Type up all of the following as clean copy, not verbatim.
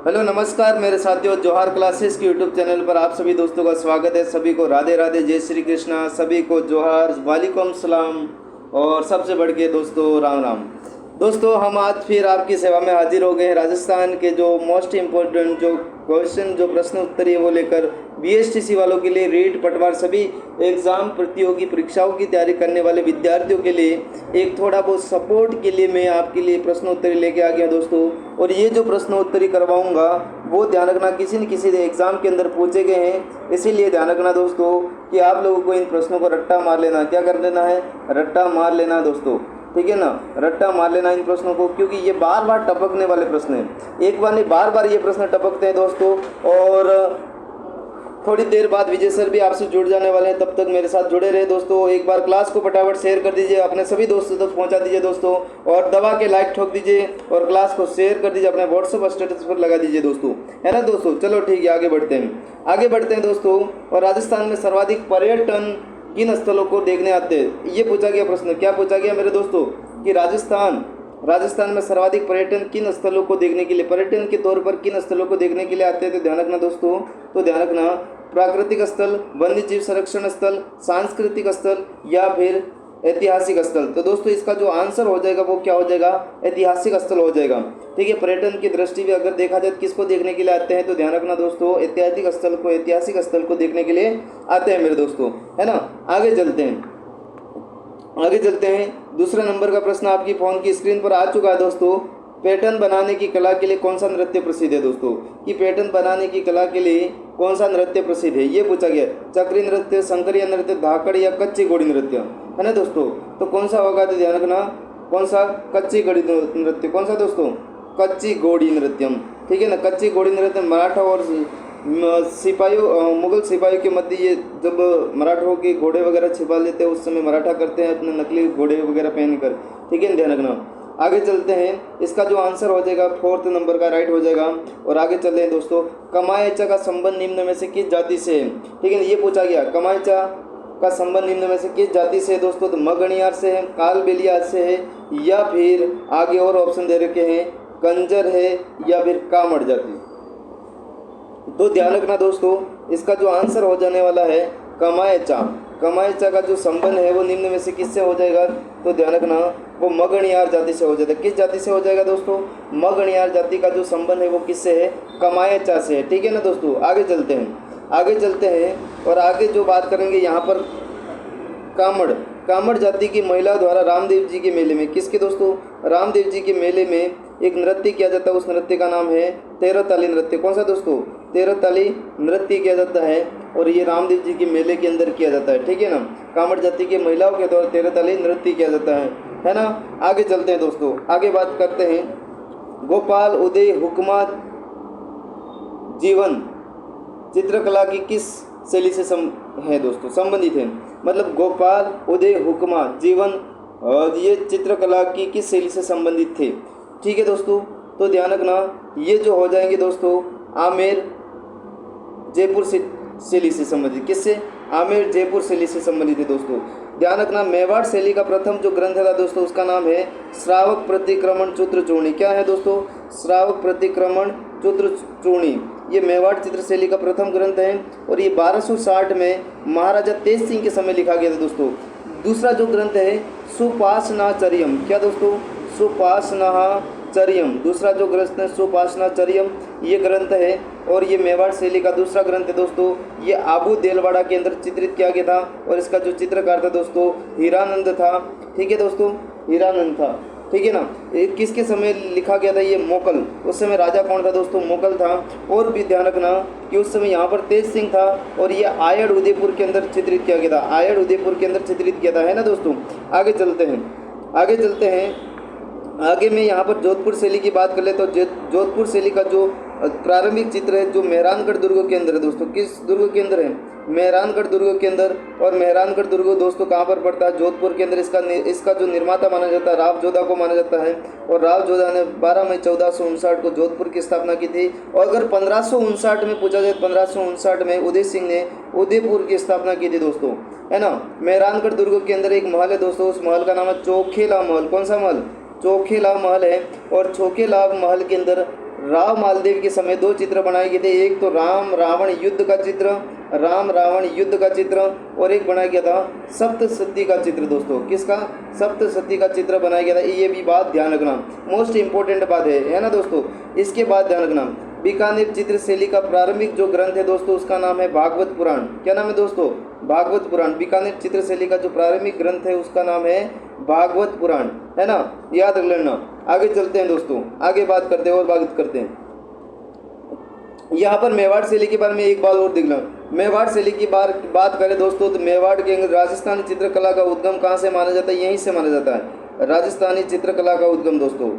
Hello नमस्कार मेरे साथियों, जोहार क्लासेस की यूट्यूब चैनल पर आप सभी दोस्तों का स्वागत है। सभी को राधे राधे, जय श्री कृष्णा, सभी को जोहार, वालेकुम सलाम और सबसे बढ़ के दोस्तों राम राम। दोस्तों हम आज फिर आपकी सेवा में हाजिर हो गए हैं। राजस्थान के जो मोस्ट इम्पोर्टेंट जो क्वेश्चन जो प्रश्न उत्तरीय वो लेकर बीएसटीसी वालों के लिए, रीट पटवार सभी एग्ज़ाम प्रतियोगी परीक्षाओं की तैयारी करने वाले विद्यार्थियों के लिए एक थोड़ा बहुत सपोर्ट के लिए मैं आपके लिए प्रश्नोत्तरी लेके आ गया दोस्तों। और ये जो प्रश्नोत्तरी करवाऊंगा वो ध्यान रखना किसी न किसी एग्ज़ाम के अंदर पूछे गए हैं, इसीलिए ध्यान रखना दोस्तों कि आप लोगों को इन प्रश्नों को रट्टा मार लेना। क्या कर लेना है? रट्टा मार लेना दोस्तों, ठीक है ना। रट्टा मार लेना इन प्रश्नों को, क्योंकि ये बार बार टपकने वाले प्रश्न हैं। एक बार नहीं, बार बार ये प्रश्न टपकते हैं दोस्तों। और थोड़ी देर बाद विजय सर भी आपसे जुड़ जाने वाले हैं, तब तक मेरे साथ जुड़े रहे दोस्तों। एक बार क्लास को फटाफट शेयर कर दीजिए, अपने सभी दोस्तों तक पहुंचा दीजिए दोस्तों, और दबा के लाइक ठोक दीजिए और क्लास को शेयर कर दीजिए, अपने व्हाट्सएप स्टेटस पर लगा दीजिए दोस्तों, है ना दोस्तों। चलो ठीक है, आगे बढ़ते हैं दोस्तों। और राजस्थान में सर्वाधिक पर्यटन किन स्थलों को देखने आते हैं, ये पूछा गया प्रश्न। क्या पूछा गया मेरे दोस्तों कि राजस्थान में सर्वाधिक पर्यटन किन स्थलों को देखने के लिए, पर्यटन के तौर पर किन स्थलों को देखने के लिए आते हैं? तो ध्यान रखना दोस्तों, तो ध्यान रखना प्राकृतिक स्थल, वन्य जीव संरक्षण स्थल, सांस्कृतिक स्थल या फिर ऐतिहासिक स्थल। तो दोस्तों इसका जो आंसर हो जाएगा वो क्या हो जाएगा? ऐतिहासिक स्थल हो जाएगा, ठीक है। पर्यटन की दृष्टि भी अगर देखा जाए किसको देखने के लिए आते हैं, तो ध्यान रखना दोस्तों ऐतिहासिक स्थल को देखने के लिए आते हैं मेरे दोस्तों, है ना। आगे चलते हैं। दूसरे नंबर का प्रश्न आपकी फोन की स्क्रीन पर आ चुका है दोस्तों। पैटर्न बनाने की कला के लिए कौन सा नृत्य प्रसिद्ध है दोस्तों? कि पैटर्न बनाने की कला के लिए कौन सा नृत्य प्रसिद्ध है, ये पूछा गया। चक्री नृत्य, शंकरीय नृत्य, धाकड़ या कच्ची घोड़ी नृत्य, है ना दोस्तों। तो कौन सा होगा? तो ध्यान रखना कौन सा? कच्ची घोड़ी नृत्य। कौन सा दोस्तों? कच्ची घोड़ी नृत्यम, ठीक है ना। कच्ची घोड़ी नृत्य मराठा और सिपाहियों, मुगल सिपाहियों के मध्य, ये जब मराठों के घोड़े वगैरह छिपा लेते हैं उस समय मराठा करते हैं अपने नकली घोड़े वगैरह पहनकर, ठीक है, ध्यान रखना। आगे चलते हैं। इसका जो आंसर हो जाएगा 4th नंबर का राइट हो जाएगा। और आगे चलते हैं दोस्तों। कमायचा का संबंध निम्न में से किस जाति से है, ठीक है, ये पूछा गया। कमायचा का संबंध निम्न में से किस जाति से है दोस्तों? तो मगनियार से है, कालबेलिया से है, या फिर आगे और ऑप्शन दे रखे हैं, कंजर है या फिर कामड़ जाति। तो ध्यान रखना दोस्तों, इसका जो आंसर हो जाने वाला है कमायचा का जो संबंध है वो निम्न में से किससे हो जाएगा? तो ध्यान रखना वो मगनियार जाति से हो जाता है। किस जाति से हो जाएगा दोस्तों? मगनियार जाति का जो संबंध है वो किससे है? कमायचा से है, ठीक है ना दोस्तों। आगे चलते हैं और आगे जो बात करेंगे यहाँ पर कामड़ जाति की महिला द्वारा रामदेव जी के मेले में, किसके दोस्तों? रामदेव जी के मेले में एक नृत्य किया जाता है, उस नृत्य का नाम है तेरह ताली नृत्य। कौन सा दोस्तों? तेरह ताली नृत्य किया जाता है और ये रामदेव जी के मेले के अंदर किया जाता है, ठीक है ना। कामड़ जाति की महिलाओं के द्वारा तेरह ताली नृत्य किया जाता है ना। आगे चलते हैं दोस्तों, आगे बात करते हैं। गोपाल उदय हुक्मा जीवन चित्रकला की किस शैली से है दोस्तों? संबंधित है। मतलब गोपाल उदय हुक्मा जीवन ये चित्रकला की किस शैली से संबंधित थे, ठीक है दोस्तों। तो ध्यान रखना ये जो हो जाएंगे दोस्तों आमेर जयपुर शैली से संबंधित। किससे? आमेर जयपुर शैली से संबंधित है दोस्तों। ध्यान रखना मेवाड़ शैली का प्रथम जो ग्रंथ था दोस्तों उसका नाम है श्रावक प्रतिक्रमण चित्र चूर्णी। क्या है दोस्तों? श्रावक प्रतिक्रमण चित्र चूर्णी। ये मेवाड़ चित्र शैली का प्रथम ग्रंथ है और ये 1260 में महाराजा तेज सिंह के समय लिखा गया था दोस्तों। दूसरा जो ग्रंथ है सुपासनाचर्यम। क्या दोस्तों? सुपासनाचर्यम। दूसरा जो ग्रंथ है सुपासनाचर्यम, ये ग्रंथ है और ये मेवाड़ शैली का दूसरा ग्रंथ है दोस्तों। ये आबू देलवाड़ा के अंदर चित्रित किया गया था और इसका जो चित्रकार था दोस्तों हीरानंद था, ठीक है दोस्तों, हीरानंद था, ठीक है ना। ये किसके समय लिखा गया था? ये मोगल, उस समय राजा कौन था दोस्तों? मोगल था। और भी ध्यान रखना कि उस समय यहाँ पर तेज सिंह था और ये आयड़ उदयपुर के अंदर चित्रित किया गया था, आयड़ उदयपुर के अंदर चित्रित किया था, है ना दोस्तों। आगे चलते हैं। आगे में यहाँ पर जोधपुर शैली की बात कर ले तो जोधपुर शैली का जो प्रारंभिक चित्र है जो मेहरानगढ़ दुर्ग के अंदर है दोस्तों। किस दुर्ग के अंदर है? मेहरानगढ़ दुर्ग के अंदर। और मेहरानगढ़ दुर्ग दोस्तों कहाँ पर पड़ता है? जोधपुर के अंदर। इसका जो निर्माता माना जाता है राव जोधा को माना जाता है और राव जोधा ने 12 मई 1459 को जोधपुर की स्थापना की थी। और अगर 1559 में पूछा जाए 1559 में उदय सिंह ने उदयपुर की स्थापना की थी दोस्तों, है ना। मेहरानगढ़ दुर्ग के अंदर एक महल है दोस्तों, उस महल का नाम है चोखेला महल। कौन सा महल? चोखेला महल है। और चोखेला महल के अंदर राव मालदेव के समय दो चित्र बनाए गए थे। एक तो राम रावण युद्ध का चित्र, और एक बनाया गया था सप्तशती का चित्र दोस्तों। किसका? सप्तशती का चित्र बनाया गया था। ये भी बात ध्यान रखना, मोस्ट इंपॉर्टेंट बात है ना दोस्तों। इसके बाद ध्यान रखना, बीकानेर चित्रशैली का प्रारंभिक जो ग्रंथ है दोस्तों उसका नाम है भागवत पुराण। क्या नाम है दोस्तों? भागवत पुराण। बीकानेर चित्रशैली का जो प्रारंभिक ग्रंथ है उसका नाम है भागवत पुराण, है ना, याद रख लेना। आगे चलते हैं दोस्तों, आगे बात करते हैं और बात करते हैं। यहाँ पर मेवाड़ शैली के बारे में एक बात और देख लो। मेवाड़ शैली की बात करें दोस्तों तो मेवाड़ के राजस्थानी चित्रकला का उद्गम कहाँ से माना जाता है? यहीं से माना जाता है। राजस्थानी चित्रकला का उद्गम दोस्तों,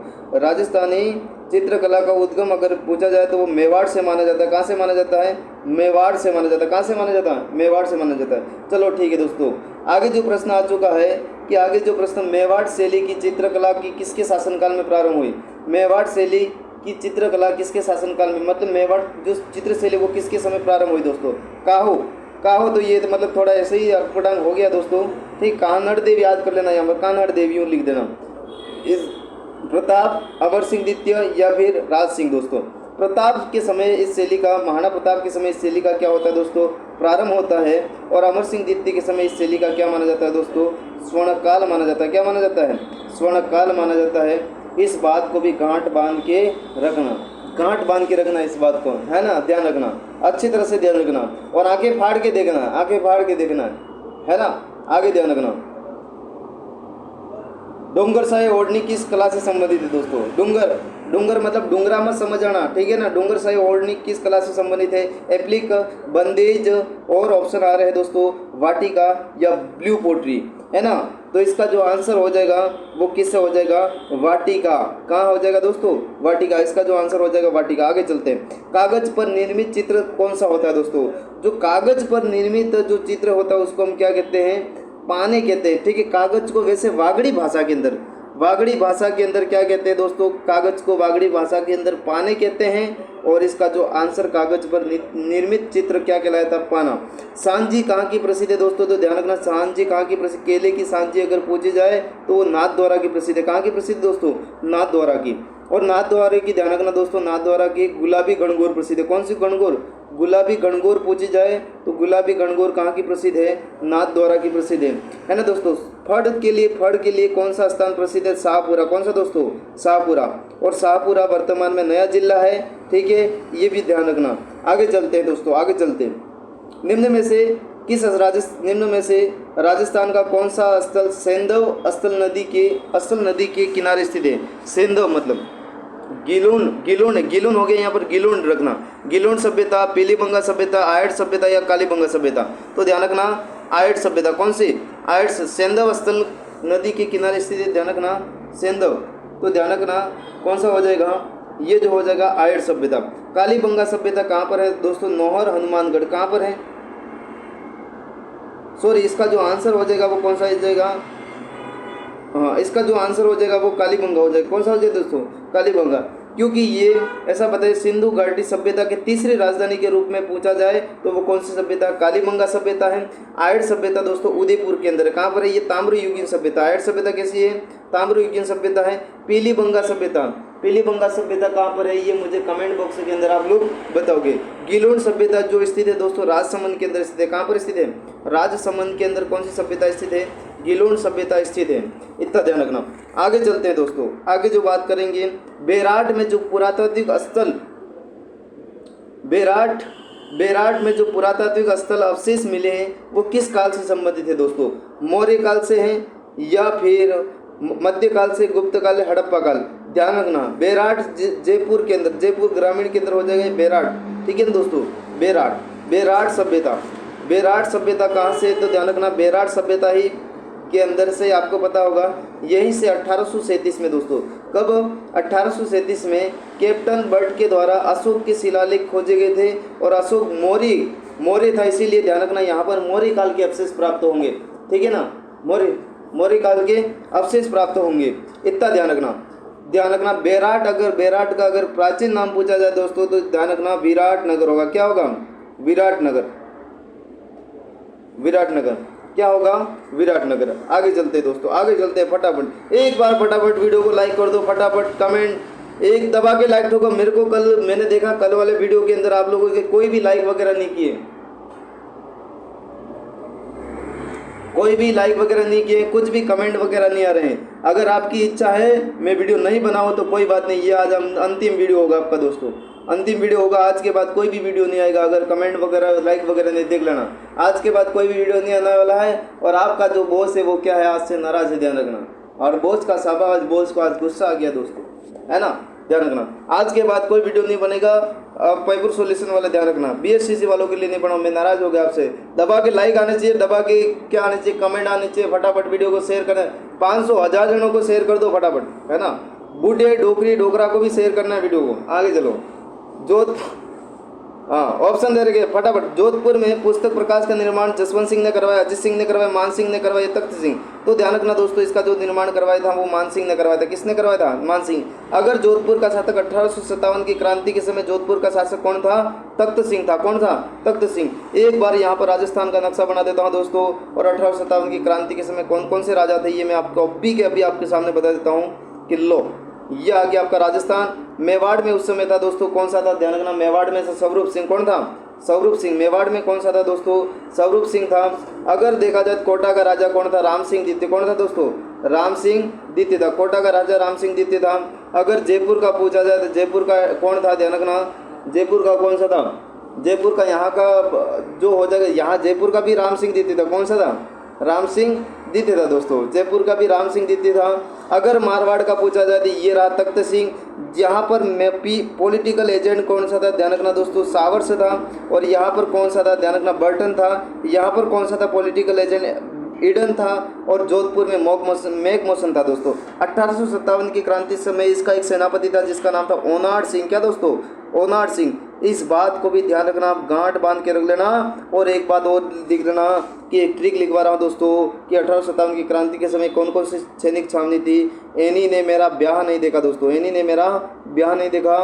राजस्थानी चित्रकला का उद्गम अगर पूछा जाए तो वो मेवाड़ से माना जाता है। कहाँ से माना जाता है? मेवाड़ से माना जाता है। कहाँ से माना जाता है? मेवाड़ से माना जाता है। चलो ठीक है दोस्तों, आगे जो प्रश्न आ चुका है कि आगे जो प्रश्न, मेवाड़ शैली की चित्रकला की किसके शासनकाल में प्रारंभ हुई? मेवाड़ शैली की चित्रकला किसके शासनकाल में, मतलब मेवाड़ जो चित्रशैली वो किसके समय प्रारंभ हुई दोस्तों? काहो तो ये तो मतलब थोड़ा ऐसे ही अटपटांग हो गया दोस्तों, ठीक। कान्हड़ देव याद कर लेना, यहाँ पर कान्हड़ देव यूँ लिख देना। इस प्रताप, अमर सिंह द्वितीय या फिर राज सिंह दोस्तों। प्रताप के समय इस शैली का, महाराणा प्रताप के समय इस शैली का क्या होता है दोस्तों? प्रारंभ होता है। और अमर सिंह द्वितीय के समय इस शैली का क्या माना जाता है दोस्तों? स्वर्णकाल माना जाता है। क्या माना जाता है? स्वर्णकाल माना जाता है। इस बात को भी गांठ बांध के रखना, गांठ बांध के रखना इस बात को, है ना, ध्यान रखना, अच्छी तरह से ध्यान रखना। और आंखें फाड़ के देखना, आंखें फाड़ के देखना, है ना, आगे ध्यान रखना। डोंगरशाही ओढ़नी किस कला से संबंधित है दोस्तों? डूंगर मतलब डूंगरा मत समझ आना, ठीक है ना। डोंगरशाही ओढ़नी किस कला से संबंधित है? एप्लिक, बंदेज, और ऑप्शन आ रहे हैं दोस्तों वाटिका या ब्लू पोट्री, है ना। तो इसका जो आंसर हो जाएगा वो किससे हो जाएगा? वाटिका। कहाँ हो जाएगा दोस्तों? वाटिका। इसका जो आंसर हो जाएगा वाटिका। आगे चलते हैं। कागज पर निर्मित चित्र कौन सा होता है दोस्तों? जो कागज पर निर्मित जो चित्र होता है उसको हम क्या कहते हैं? पाने कहते हैं, ठीक है। कागज को वैसे वागड़ी भाषा के अंदर क्या कहते हैं दोस्तों? कागज को वागड़ी भाषा के अंदर पाने कहते हैं। और इसका जो आंसर कागज पर निर्मित चित्र क्या कहलाता है? पाना। सांची कहाँ की प्रसिद्ध है दोस्तों? तो ध्यान रखना, सांची कहाँ की प्रसिद्ध? केले की सांची अगर पूछी जाए तो वो नाथद्वारा की प्रसिद्ध है। कहाँ की प्रसिद्ध दोस्तों? नाथद्वारा की। और नाथद्वारा की ध्यान रखना दोस्तों, नाथद्वारा की गुलाबी गणगौर प्रसिद्ध है। कौन सी गणगौर? गुलाबी गणगौर पूछी जाए तो गुलाबी गणगौर कहाँ की प्रसिद्ध है? नाथद्वारा की प्रसिद्ध है ना दोस्तों। फड़ के लिए कौन सा स्थान प्रसिद्ध है? शाहपुरा। कौन सा दोस्तों? शाहपुरा। और शाहपुरा वर्तमान में नया जिला है, ठीक है, ये भी ध्यान रखना। आगे चलते हैं दोस्तों, आगे चलते हैं। निम्न में से राजस्थान का कौन सा स्थल सेंधव अस्थल नदी के किनारे स्थित है? सेंधव मतलब गिलोन हो गया, यहाँ पर गिलोन रखना। गिलोन सभ्यता, पीलीबंगा सभ्यता, आयट सभ्यता या कालीबंगा सभ्यता? तो ध्यान रखना आयट सभ्यता। कौन सी? आयट। सेंधव स्थल नदी के किनारे स्थित, ध्यान रखना सेंधव। तो ध्यान रखना कौन सा हो जाएगा? ये जो हो जाएगा आयट सभ्यता। कालीबंगा सभ्यता कहाँ पर है दोस्तों? नौहर हनुमानगढ़। कहाँ पर है? सॉरी, इसका जो आंसर हो जाएगा वो कौन सा हो जाएगा? हाँ, इसका जो आंसर हो जाएगा वो कालीबंगा हो जाएगा। कौन सा हो जाएगा दोस्तों? कालीबंगा। क्योंकि ये ऐसा बताइए, सिंधु घाटी सभ्यता के तीसरी राजधानी के रूप में पूछा जाए तो वो कौन सी सभ्यता? कालीबंगा सभ्यता है। आयट सभ्यता दोस्तों उदयपुर के अंदर है। कहाँ पर है? ये ताम्रयुगीन सभ्यता। आयट सभ्यता कैसी है? ताम्रयुगीन सभ्यता है। पीलीबंगा सभ्यता कहाँ पर है? ये मुझे कमेंट बॉक्स के अंदर आप लोग बताओगे। गिलोन सभ्यता जो स्थित है दोस्तों राजसमंद के अंदर स्थित है। कहाँ पर स्थित है? राजसमंद के अंदर कौन सी सभ्यता स्थित है? गिलोन सभ्यता स्थित है। इतना ध्यान रखना। आगे चलते हैं दोस्तों, आगे जो बात करेंगे, बेराट में जो पुरातात्विक स्थल अवशेष मिले हैं वो किस काल से संबंधित है दोस्तों? मौर्य काल से हैं या फिर मध्यकाल से, गुप्त काल, हड़प्पा काल? ध्यान रखना बेराट जयपुर के अंदर, जयपुर ग्रामीण के अंदर हो जाएगा बेराट, ठीक है ना दोस्तों। बेराट सभ्यता कहाँ से? तो ध्यान रखना बेराट सभ्यता ही के अंदर से आपको पता होगा यहीं से 1837 में दोस्तों, कब? 1837 में कैप्टन बर्ट के द्वारा अशोक के शिलालेख खोजे गए थे और अशोक मौर्य था, इसीलिए ध्यान रखना यहाँ पर मौर्य काल के अवशेष प्राप्त होंगे, ठीक है ना। मौर्य काल के अवशेष प्राप्त होंगे, इतना ध्यान रखना। बेराट का अगर प्राचीन नाम पूछा जाए दोस्तों तो ध्यान रखना विराटनगर होगा। क्या होगा? विराटनगर क्या होगा? विराटनगर। आगे चलते हैं दोस्तों, आगे चलते हैं फटाफट। एक बार फटाफट वीडियो को लाइक कर दो, फटाफट कमेंट एक दबा के लाइक ठोको। मेरे को कल मैंने देखा, कल वाले वीडियो के अंदर आप लोगों के कोई भी लाइक वगैरह नहीं किए, कोई भी लाइक वगैरह नहीं किए, कुछ भी कमेंट वगैरह नहीं आ रहे हैं। अगर आपकी इच्छा है मैं वीडियो नहीं बनाऊँ तो कोई बात नहीं, ये आज अंतिम वीडियो होगा आपका दोस्तों, अंतिम वीडियो होगा। आज के बाद कोई भी वीडियो नहीं आएगा अगर कमेंट वगैरह लाइक वगैरह नहीं, देख लेना। आज के बाद कोई भी वीडियो नहीं आने वाला है। और आपका जो बॉस है वो क्या है, आज से नाराज है, ध्यान रखना। और बॉस का शाबाश, बॉस को आज गुस्सा आ गया दोस्तों, है ना, ध्यान रखना। आज के बाद कोई वीडियो नहीं बनेगा। पैपुर सॉल्यूशन वाले ध्यान रखना, BSCC वालों के लिए नहीं बनाओ, मैं नाराज हो गया आपसे। दबा के लाइक आने चाहिए, दबा के क्या आने चाहिए, कमेंट आने चाहिए। फटाफट वीडियो को शेयर करें, 500 1000 जनों को शेयर कर दो फटाफट, है ना। बूढ़े डोकरी डोकरा को भी शेयर करना है वीडियो को। आगे चलो। हाँ, ऑप्शन दे रहे फटाफट। जोधपुर में पुस्तक प्रकाश का निर्माण जसवंत सिंह ने करवाया, अजित सिंह ने करवाया, मान सिंह ने करवाया, तख्त सिंह। तो ध्यान रखना दोस्तों, इसका जो निर्माण करवाया था वो मान सिंह ने करवाया था। किसने करवाया था? मान सिंह। अगर जोधपुर का शासक 1857 की क्रांति के समय जोधपुर का शासक कौन था? तख्त सिंह था। कौन था? तख्त सिंह। एक बार यहाँ पर राजस्थान का नक्शा बना देता हूँ दोस्तों, और 1857 की क्रांति के समय कौन कौन से राजा थे ये मैं आपको अभी के अभी आपके सामने बता देता हूँ कि लो, ये आ गया आपका राजस्थान। मेवाड़ में उस समय था दोस्तों, कौन सा था? ध्यान रखना, मेवाड़ में से स्वरूप सिंह। कौन था? स्वरूप सिंह। मेवाड़ में कौन सा था दोस्तों? स्वरूप सिंह था। अगर देखा जाए कोटा का राजा कौन था? राम सिंह द्वितीय। कौन था दोस्तों? राम सिंह द्वितीय था। कोटा का राजा राम सिंह द्वितीय था। अगर जयपुर का पूछा जाए तो जयपुर का कौन था? ध्यान रखना, जयपुर का कौन सा था? जयपुर का यहाँ का जो हो जाएगा, यहाँ जयपुर का भी राम सिंह द्वितीय था। कौन सा था? राम सिंह द्वितीय था दोस्तों। जयपुर का भी राम सिंह द्वितीय था। अगर मारवाड़ का पूछा जाए तो ये रहा तख्त सिंह। यहाँ पर पॉलिटिकल एजेंट कौन सा था? ध्यान रखना दोस्तों, सावर से था। और यहाँ पर कौन सा था? ध्यान रखना, बर्टन था। यहाँ पर कौन सा था पॉलिटिकल एजेंट? ईडन था। और जोधपुर में मेक मोशन था दोस्तों। 1857 की क्रांति समय इसका एक सेनापति था जिसका नाम था ओनाड सिंह। क्या दोस्तों? ओनाड सिंह। इस बात को भी ध्यान रखना, आप गांठ बांध के रख लेना। और एक बात और लिख लेना कि एक ट्रिक लिखवा रहा हूँ दोस्तों कि 1857 की क्रांति के समय कौन कौन सी सैनिक छावनी थी। एनी ने मेरा ब्याह नहीं देखा दोस्तों, एनी ने मेरा ब्याह नहीं देखा।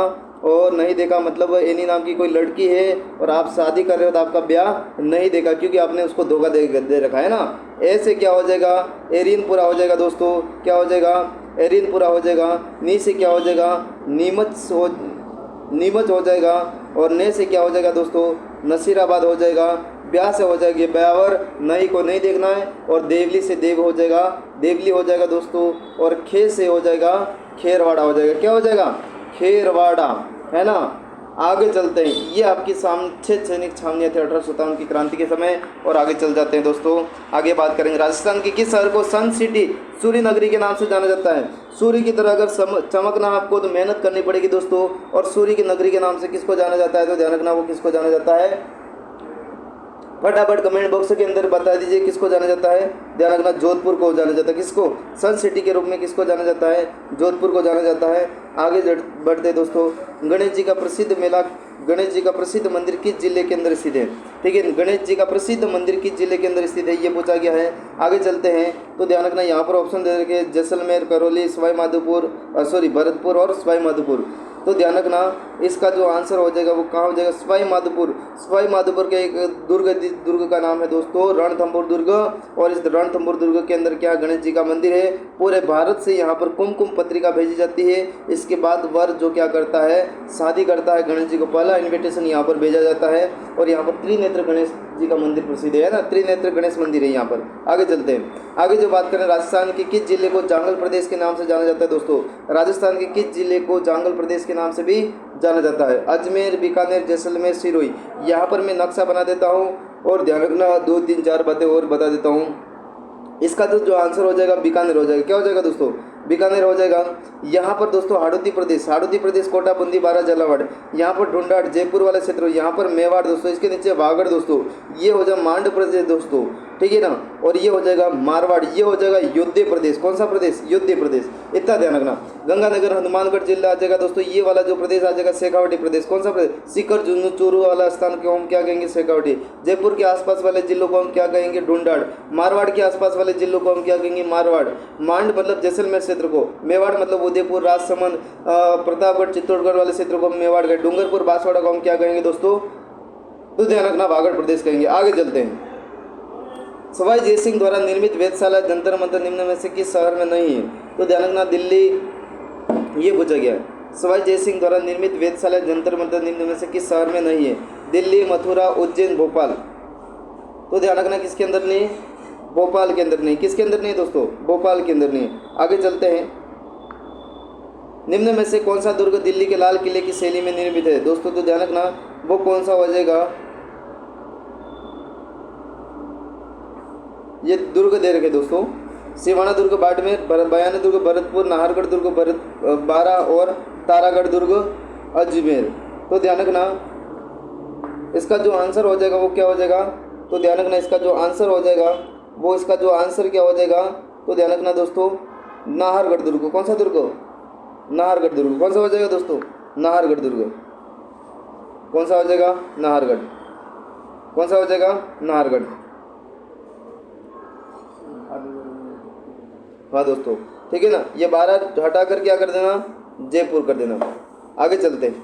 और नहीं देखा मतलब एनी नाम की कोई लड़की है और आप शादी कर रहे हो तो आपका ब्याह नहीं देखा, क्योंकि आपने उसको धोखा दे रखा है ना। ऐसे क्या हो जाएगा? एरिन पूरा हो जाएगा दोस्तों। क्या हो जाएगा? एरिन पूरा हो जाएगा। नी से क्या हो जाएगा? नीमच हो जाएगा। और ने से क्या हो जाएगा दोस्तों? नसीराबाद हो जाएगा। ब्याह से हो जाएगी ब्यावर, नई को नहीं देखना है। और देवली से देव हो जाएगा, देवली हो जाएगा दोस्तों। और खे से हो जाएगा खेरवाड़ा हो जाएगा। क्या हो जाएगा? खेरवाड़ा, है ना। आगे चलते हैं। ये आपकी 6 सैनिक छावनियाँ थी 1857 की क्रांति के समय। और आगे चल जाते हैं दोस्तों, आगे बात करेंगे। राजस्थान के किस शहर को सन सिटी, सूर्य नगरी के नाम से जाना जाता है? सूर्य की तरह अगर चमकना आपको तो मेहनत करनी पड़ेगी दोस्तों। और सूर्य की नगरी के नाम से किसको जाना जाता है? तो ध्यान रखना, वो किसको जाना जाता है? फटाफट कमेंट बॉक्स के अंदर बता दीजिए किसको जाना जाता है। ध्यान रखना, जोधपुर को जाना जाता है। किसको? सन सिटी के रूप में किसको जाना जाता है? जोधपुर को जाना जाता है। आगे बढ़ते दोस्तों। गणेश जी का प्रसिद्ध मेला, गणेश जी का प्रसिद्ध मंदिर किस जिले के अंदर स्थित है? ठीक है, गणेश जी का प्रसिद्ध मंदिर किस जिले के अंदर स्थित है, ये पूछा गया है। आगे चलते हैं तो ध्यान रखना, यहाँ पर ऑप्शन दे रखे जैसलमेर, करौली, सवाई माधोपुर, भरतपुर और सवाई माधोपुर। तो ध्यान रखना, इसका जो आंसर हो जाएगा वो कहाँ हो जाएगा? सवाई माधोपुर। सवाई माधोपुर के एक दुर्ग का नाम है दोस्तों रणथंभौर दुर्ग। और इस रणथंभौर दुर्ग के अंदर क्या गणेश जी का मंदिर है। पूरे भारत से यहाँ पर कुमकुम पत्रिका भेजी जाती है। इसके बाद वर जो क्या करता है, शादी करता है, गणेश जी को पहला इन्विटेशन यहाँ पर भेजा जाता है। और यहाँ पर त्रिनेत्र गणेश जी का मंदिर प्रसिद्ध है ना, त्रिनेत्र गणेश मंदिर है यहाँ पर। आगे चलते हैं। आगे जो बात करें, राजस्थान के किस जिले को जांगल प्रदेश के नाम से जाना जाता है दोस्तों? राजस्थान के किस जिले को जांगल प्रदेश के नाम से भी जाना जाता है? अजमेर, बीकानेर, जैसलमेर, सिरोही। यहाँ पर मैं नक्शा बना देता हूँ और ध्यान रखना, 2 3 4 बातें और बता देता हूँ। इसका तो जो आंसर हो जाएगा बीकानेर हो जाएगा। क्या हो जाएगा दोस्तों? बीकानेर हो जाएगा। यहाँ पर दोस्तों हाड़ौती प्रदेश, कोटा, बूंदी, बारा, झालावाड़। यहाँ पर ढूंढाड़, जयपुर वाले क्षेत्र। यहाँ पर मेवाड़ दोस्तों, इसके नीचे वागड़ दोस्तों। ये हो जाएगा मांड प्रदेश दोस्तों, ठीक है ना। और ये हो जाएगा मारवाड़, ये हो जाएगा योध्य प्रदेश। कौन सा प्रदेश? योध्य प्रदेश। इतना ध्यान रखना। गंगानगर, हनुमानगढ़ जिला आ जाएगा दोस्तों। ये वाला जो प्रदेश आ जाएगा शेखावटी प्रदेश। कौन सा प्रदेश? सीकर, झुंझुनू, चूरू वाला स्थान को हम क्या कहेंगे? शेखावटी। जयपुर के आसपास वाले जिलों को हम क्या कहेंगे? ढूंढाड़। मारवाड़ के आसपास वाले जिलों को हम क्या कहेंगे? मारवाड़। मांड मतलब जैसलमेर क्षेत्र को। मेवाड़ मतलब उदयपुर, राजसमंद, प्रतापगढ़, चित्तौड़गढ़ वाले क्षेत्र को हम मेवाड़ कहेंगे। डूंगरपुर, बांसवाड़ा को हम क्या कहेंगे दोस्तों? तो ध्यान रखना, वागड़ प्रदेश कहेंगे। आगे चलते हैं। सवाई जयसिंह द्वारा निर्मित वेधशाला जंतर मंतर निम्न में से किस शहर में नहीं है? तो ध्यान रखना, दिल्ली, ये पूछा गया है। सवाई जयसिंह द्वारा निर्मित वेधशाला जंतर मंतर निम्न में से किस शहर में नहीं है? दिल्ली, मथुरा, उज्जैन, भोपाल। तो ध्यान रखना किसके अंदर नहीं है? भोपाल के अंदर नहीं। किसके अंदर नहीं है दोस्तों? भोपाल के अंदर नहीं है। आगे चलते हैं। निम्न में से कौन सा दुर्ग दिल्ली के लाल किले की शैली में निर्मित है? दोस्तों तो ध्यान रखना वो कौन सा हो जाएगा? ये दुर्ग दे रखे दोस्तों, सिवाना दुर्ग बाड़मेर, बयाना दुर्ग भरतपुर, नाहरगढ़ दुर्ग बारा और तारागढ़ दुर्ग अजमेर। तो ध्यान रखना इसका जो आंसर हो जाएगा वो क्या हो जाएगा? तो ध्यान रखना इसका जो आंसर हो जाएगा वो इसका जो आंसर क्या हो जाएगा? तो ध्यान रखना दोस्तों नाहरगढ़ दुर्ग। कौन सा दुर्ग? नाहरगढ़ दुर्ग। कौन सा हो जाएगा दोस्तों? नाहरगढ़ दुर्ग। कौन सा हो जाएगा? नाहरगढ़। कौन सा हो जाएगा? नाहरगढ़। हाँ दोस्तों ठीक है ना, ये 12 हटा कर क्या कर देना? जयपुर कर देना। आगे चलते हैं।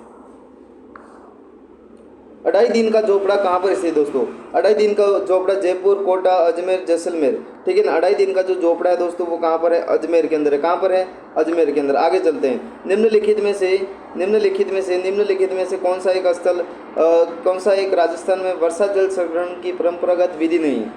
अढ़ाई दिन का झोपड़ा कहाँ पर स्थित है दोस्तों? अढ़ाई दिन का झोपड़ा जयपुर, कोटा, अजमेर, जैसलमेर। ठीक है ना, अढ़ाई दिन का जो झोपड़ा है दोस्तों वो कहाँ पर है? अजमेर के अंदर है। कहाँ पर है? अजमेर के अंदर। आगे चलते हैं। निम्नलिखित में से कौन सा एक राजस्थान में वर्षा जल संग्रहण की परंपरागत विधि नहीं है?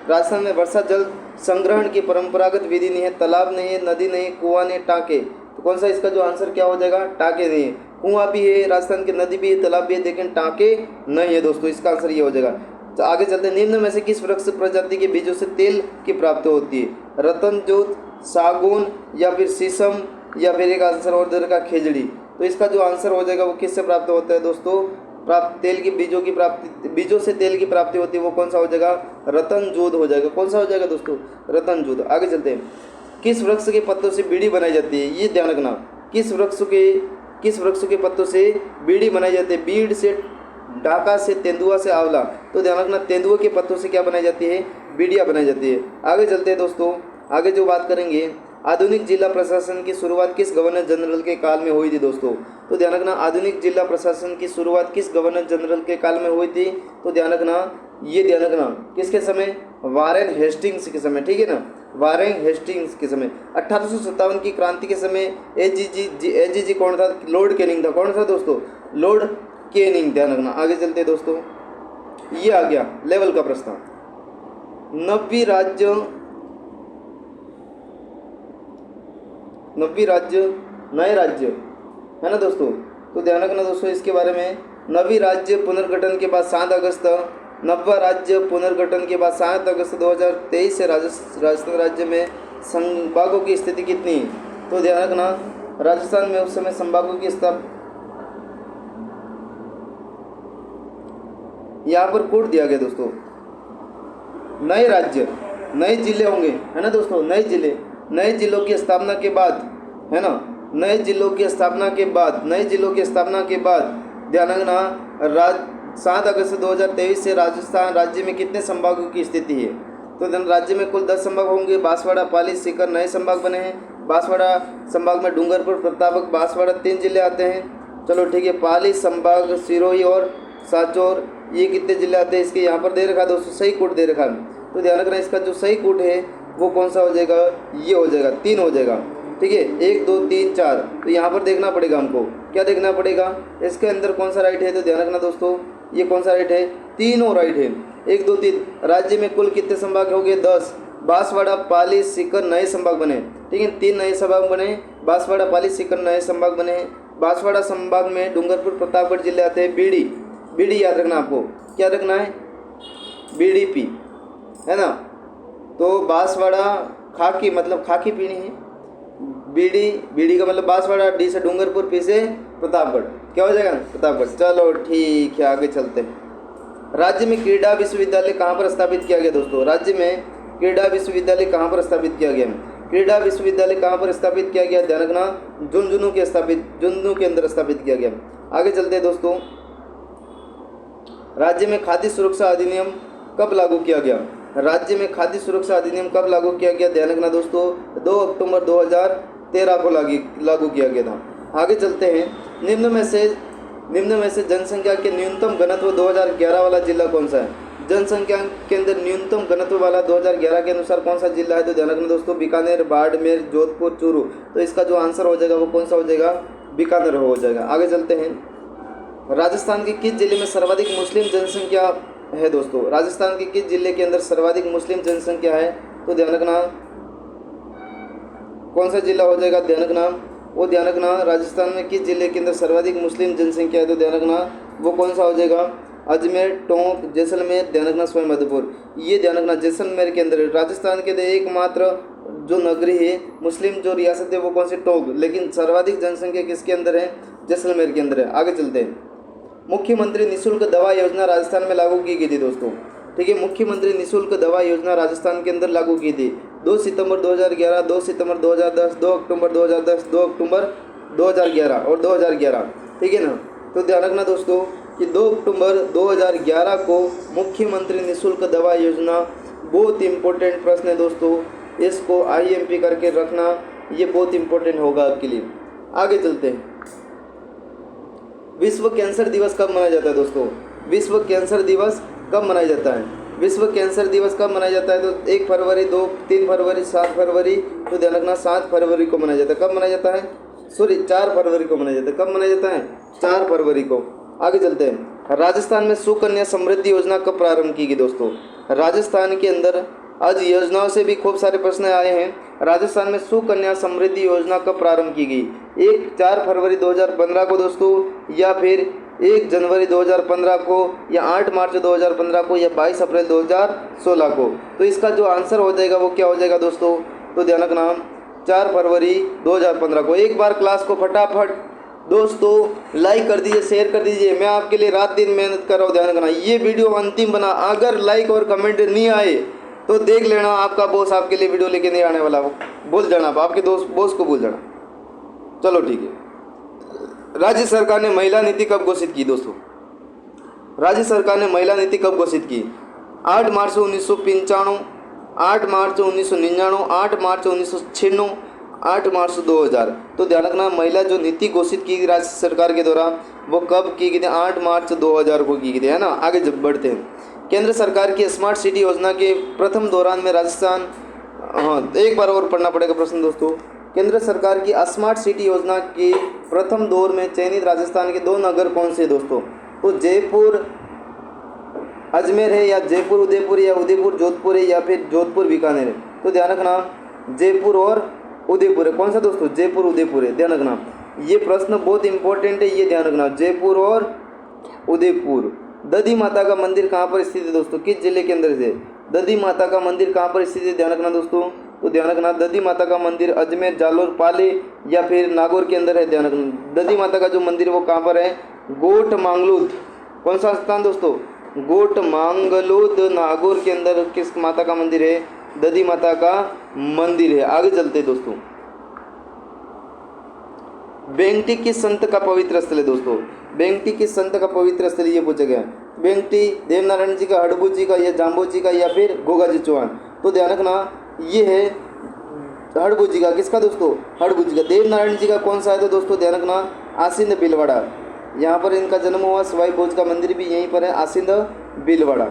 राजस्थान में वर्षा जल संग्रहण की परंपरागत विधि नहीं है। तालाब नहीं है, नदी नहीं, कुआं नहीं, टाँके। तो कौन सा इसका जो आंसर क्या हो जाएगा? टाँके नहीं है। कुआं भी है राजस्थान की, नदी भी है, तालाब भी है, लेकिन टाँके नहीं है दोस्तों। इसका आंसर ये हो जाएगा। तो आगे चलते हैं। निम्न में से किस वृक्ष प्रजाति के बीजों से तेल की प्राप्ति होती है? रतनजोत, सागौन या फिर शीशम या फिर एक आंसर और दे रखा खेजड़ी। तो इसका जो आंसर हो जाएगा वो किससे प्राप्त होता है दोस्तों? बीजों से तेल की प्राप्ति होती है। वो कौन सा हो जाएगा? रतनजोत हो जाएगा। कौन सा हो जाएगा दोस्तों? रतनजोत। आगे चलते हैं। किस वृक्ष के पत्तों से बीड़ी बनाई जाती है? ये ध्यान रखना, किस वृक्ष के पत्तों से बीड़ी बनाई जाती है? बीड़ से, ढाका से, तेंदुआ से, आंवला। तो ध्यान रखना तेंदुए के पत्तों से क्या बनाई जाती है? बीड़ियाँ बनाई जाती है। आगे चलते हैं दोस्तों। आगे जो बात करेंगे, आधुनिक जिला प्रशासन की शुरुआत किस गवर्नर जनरल के काल में हुई थी दोस्तों? तो ध्यान रखना आधुनिक जिला प्रशासन की शुरुआत किस गवर्नर जनरल के काल में हुई थी? तो ध्यान रखना किसके समय? वारेन हेस्टिंग्स के समय। ठीक है ना, वारेन हेस्टिंग्स के समय। 1857 की क्रांति के समय एजीजी कौन था? लॉर्ड कैनिंग था। कौन था दोस्तों? Lord Canning. ध्यान रखना। आगे चलते दोस्तों, ये आ गया लेवल का प्रश्न। नब्बे राज्य नए राज्य है ना दोस्तों। तो ध्यान रखना दोस्तों इसके बारे में। नवी राज्य पुनर्गठन के बाद 7 अगस्त 2023 से राजस्थान राज्य में संभागों की स्थिति कितनी? तो ध्यान रखना राजस्थान में उस समय संभागों की यहाँ पर कोड दिया गया दोस्तों। नए राज्य, नए जिले होंगे है ना दोस्तों। नए जिलों की स्थापना के बाद है ना, नए जिलों की स्थापना के बाद ध्यान रखना 7 अगस्त 2023 से राजस्थान राज्य में कितने संभागों की स्थिति है? तो राज्य में कुल 10 संभाग होंगे। बांसवाड़ा, पाली, सीकर नए संभाग बने हैं। बांसवाड़ा संभाग में डूंगरपुर, प्रतापगढ़, बांसवाड़ा 3 जिले आते हैं। चलो ठीक है, पाली संभाग, सिरोही और सांचौर ये कितने जिले आते हैं? इसके यहाँ पर दे रखा दोस्तों, सही कोड दे रखा। तो ध्यान रखना इसका जो सही कोड है वो कौन सा हो जाएगा? ये हो जाएगा, 3 हो जाएगा। ठीक है, 1 2 3 4। तो यहाँ पर देखना पड़ेगा हमको, क्या देखना पड़ेगा? इसके अंदर कौन सा राइट है? तो ध्यान रखना दोस्तों ये कौन सा राइट है? तीनों राइट है। 1 2 3। राज्य में कुल कितने संभाग हो गए? 10। बांसवाड़ा, पाली, सीकर नए संभाग बने। ठीक है, 3 नए संभाग बने। बांसवाड़ा, पाली, सीकर नए संभाग बने हैं। बांसवाड़ा संभाग में डूंगरपुर, प्रतापगढ़ जिले आते हैं। बीड़ी याद रखना आपको, क्या रखना है? BDP है ना। तो बांसवाड़ा खाकी मतलब खाकी पीनी है। बीड़ी का मतलब बांसवाड़ा, डी से डूंगरपुर, पी से प्रतापगढ़। क्या हो जाएगा? प्रतापगढ़। चलो ठीक है, आगे चलते हैं। राज्य में क्रीड़ा विश्वविद्यालय कहाँ पर स्थापित किया गया दोस्तों? राज्य में क्रीड़ा विश्वविद्यालय कहाँ पर स्थापित किया गया? क्रीड़ा विश्वविद्यालय कहाँ पर स्थापित किया गया? ध्यान रखना झुंझुनू के अंदर स्थापित किया गया। आगे चलते हैं दोस्तों। राज्य में खाद्य सुरक्षा अधिनियम कब लागू किया गया? राज्य में खाद्य सुरक्षा अधिनियम कब लागू किया गया? ध्यान रखना दोस्तों 2 अक्टूबर 2013 को लागू किया गया था। आगे चलते हैं। निम्न में से जनसंख्या के न्यूनतम घनत्व 2011 वाला जिला कौन सा है? जनसंख्या के अंदर न्यूनतम घनत्व वाला 2011 के अनुसार कौन सा जिला है? तो ध्यान रखना दोस्तों बीकानेर, बाड़मेर, जोधपुर, चूरू। तो इसका जो आंसर हो जाएगा वो कौन सा हो जाएगा? बीकानेर हो जाएगा। आगे चलते हैं। राजस्थान के किस जिले में सर्वाधिक मुस्लिम जनसंख्या है दोस्तों? राजस्थान के किस जिले के अंदर सर्वाधिक मुस्लिम जनसंख्या है? तो ध्यान रखना कौन सा जिला हो जाएगा, ध्यान रखना वो ध्यान रखना। राजस्थान में किस जिले के अंदर सर्वाधिक मुस्लिम जनसंख्या है? तो ध्यान रखना वो कौन सा हो जाएगा? अजमेर, टोंक, जैसलमेर, ध्यान रखना सवाईमाधोपुर। ये ध्यान रखना जैसलमेर के अंदर राजस्थान के अंदर एकमात्र जो नगरी है मुस्लिम जो रियासत है वो कौन सी? टोंक। लेकिन सर्वाधिक जनसंख्या किसके अंदर है? जैसलमेर के अंदर है। आगे चलते हैं। मुख्यमंत्री निःशुल्क दवा योजना राजस्थान में लागू की गई थी दोस्तों, ठीक है। मुख्यमंत्री निःशुल्क दवा योजना राजस्थान के अंदर लागू की थी 2 सितंबर 2011, 2 सितंबर 2010, 2 अक्टूबर 2010, 2 अक्टूबर 2011 और 2011, ठीक है ना। तो ध्यान रखना दोस्तों कि 2 अक्टूबर 2011 को मुख्यमंत्री निःशुल्क दवा योजना, बहुत इंपॉर्टेंट प्रश्न है दोस्तों, इसको IMP करके रखना, ये बहुत इंपॉर्टेंट होगा आपके लिए। आगे चलते हैं। विश्व कैंसर दिवस कब मनाया जाता है दोस्तों? विश्व कैंसर दिवस कब मनाया जाता है? विश्व कैंसर दिवस कब मनाया जाता है? तो 1 फरवरी, 2, 3 फरवरी, 7 फरवरी। तो ध्यान रखना 7 फरवरी को मनाया जाता है। कब मनाया जाता है? सॉरी 4 फरवरी को मनाया जाता है। कब मनाया जाता है? 4 फरवरी को। आगे चलते हैं। राजस्थान में सुकन्या समृद्धि योजना कब प्रारंभ की गई दोस्तों? राजस्थान के अंदर आज योजनाओं से भी खूब सारे प्रश्न आए हैं। राजस्थान में सुकन्या समृद्धि योजना कब प्रारंभ की गई? 4 फरवरी 2015 को दोस्तों, या फिर 1 जनवरी 2015 को, या 8 मार्च 2015 को, या 22 अप्रैल 2016 को। तो इसका जो आंसर हो जाएगा वो क्या हो जाएगा दोस्तों? तो ध्यान रखना 4 फरवरी 2015 को। एक बार क्लास को फटाफट दोस्तों लाइक कर दीजिए, शेयर कर दीजिए। मैं आपके लिए रात दिन मेहनत कर रहा हूँ, ध्यान रखना। ये वीडियो अंतिम बना, अगर लाइक और कमेंट नहीं आए तो देख लेना आपका बॉस आपके लिए वीडियो लेके नहीं आने वाला, भूल जाना, आपके दोस्त बॉस को भूल जाना। चलो ठीक है। राज्य सरकार ने महिला नीति कब घोषित की दोस्तों? राज्य सरकार ने महिला नीति कब घोषित की? 8 मार्च 1995, 8 मार्च 1999, 8 मार्च 1996, 8 मार्च 2000। तो ध्यान रखना महिला जो नीति घोषित की राज्य सरकार के द्वारा वो कब की गई थी? 8 मार्च 2000 को की गई थी, है ना। आगे जब बढ़ते हैं। केंद्र सरकार की स्मार्ट सिटी योजना के प्रथम दौरान में राजस्थान, हाँ एक बार और पढ़ना पड़ेगा प्रश्न दोस्तों। केंद्र सरकार की स्मार्ट सिटी योजना के प्रथम दौर में चयनित राजस्थान के 2 नगर कौन से दोस्तों? तो जयपुर अजमेर है, या जयपुर उदयपुर, या उदयपुर जोधपुर है, या फिर जोधपुर बीकानेर है। तो ध्यान रखना जयपुर और उदयपुर है। कौन सा दोस्तों? जयपुर उदयपुर है। ध्यान रखना ये प्रश्न बहुत इंपॉर्टेंट है, ये ध्यान रखना जयपुर और उदयपुर। दधी माता का मंदिर कहाँ पर स्थित है दोस्तों? किस जिले के अंदर से? दधी माता का मंदिर कहाँ पर स्थित है? ध्यान रखना दोस्तों। तो ध्यान रखना दधी माता का मंदिर अजमेर, जालोर, पाले या फिर नागौर के अंदर है। ध्यान रखना दधी माता का जो मंदिर है वो कहाँ पर है? गोट मांगलूद। कौन सा स्थान दोस्तों? गोट मांगलूद नागौर के अंदर किस माता का मंदिर है? दधी माता का मंदिर है। आगे चलते दोस्तों। बेंगटी किस संत का पवित्र स्थल है दोस्तों? बेंगटी किस संत का पवित्र स्थल ये पूछा गया। बेंगटी देवनारायण जी का, हड़बू जी का, या जाम्बो जी का, या फिर गोगा जी चौहान। तो ध्यान रखना ये है हड़बू जी का। किसका दोस्तों? हड़बू जी का। देवनारायण जी का कौन सा है तो दोस्तों ध्यान रखना आसिंद भीलवाड़ा, यहाँ पर इनका जन्म हुआ। सवाई भोज का मंदिर भी यहीं पर है, आसिंद भीलवाड़ा,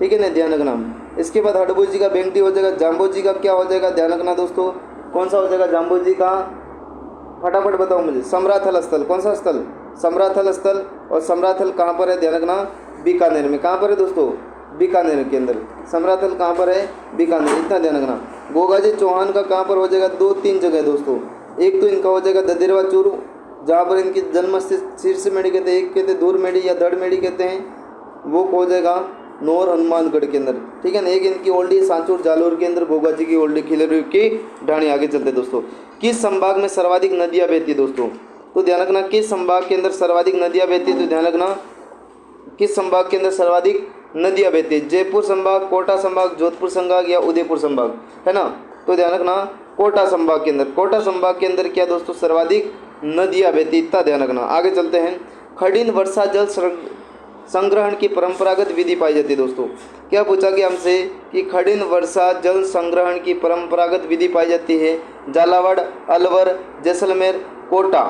ठीक है ना, ध्यान रखना। इसके बाद हड़बू जी का बेंगटी हो जाएगा। जाम्बो जी का क्या हो जाएगा? ध्यान रखना दोस्तों कौन सा हो जाएगा जाम्बो जी का? फटाफट बताओ मुझे। समराथल स्थल। कौन सा स्थल? समराथल स्थल। और समराथल कहाँ पर है? ध्यान रखना बीकानेर में। कहाँ पर है दोस्तों? बीकानेर के अंदर। समराथल कहाँ पर है? बीकानेर, इतना ध्यान रखना। गोगाजी चौहान का कहाँ पर हो जाएगा? 2-3 जगह दोस्तों। एक तो इनका हो जाएगा ददेरवा चूरू, जहाँ पर इनकी जन्म शीर्ष मेढ़ी कहते हैं, एक कहते हैं दूर मेढ़ी या धड़ मेढ़ी कहते हैं, वो हो जाएगा नौर हनुमानगढ़ के अंदर, ठीक है ना। एक इनकी ओल्डी सांचौर जालोर के अंदर, गोगा जी की ओल्डी खिलेरू की ढाणी। आगे चलते दोस्तों। किस संभाग में सर्वाधिक नदियाँ बहती है दोस्तों? तो ध्यान रखना किस संभाग के अंदर सर्वाधिक नदियाँ बहती है? तो ध्यान रखना किस संभाग के अंदर सर्वाधिक नदियाँ बहती है? जयपुर संभाग, कोटा संभाग, जोधपुर संभाग या उदयपुर संभाग, है ना। तो ध्यान रखना कोटा संभाग के अंदर। कोटा संभाग के अंदर क्या दोस्तों? सर्वाधिक नदियाँ बहती, इतना ध्यान रखना। आगे चलते हैं। खडिन वर्षा जल संग्रहण की परंपरागत विधि पाई जाती है दोस्तों। क्या पूछा गया हमसे कि खडिन वर्षा जल संग्रहण की परंपरागत विधि पाई जाती है? झालावाड़, अलवर, जैसलमेर, कोटा।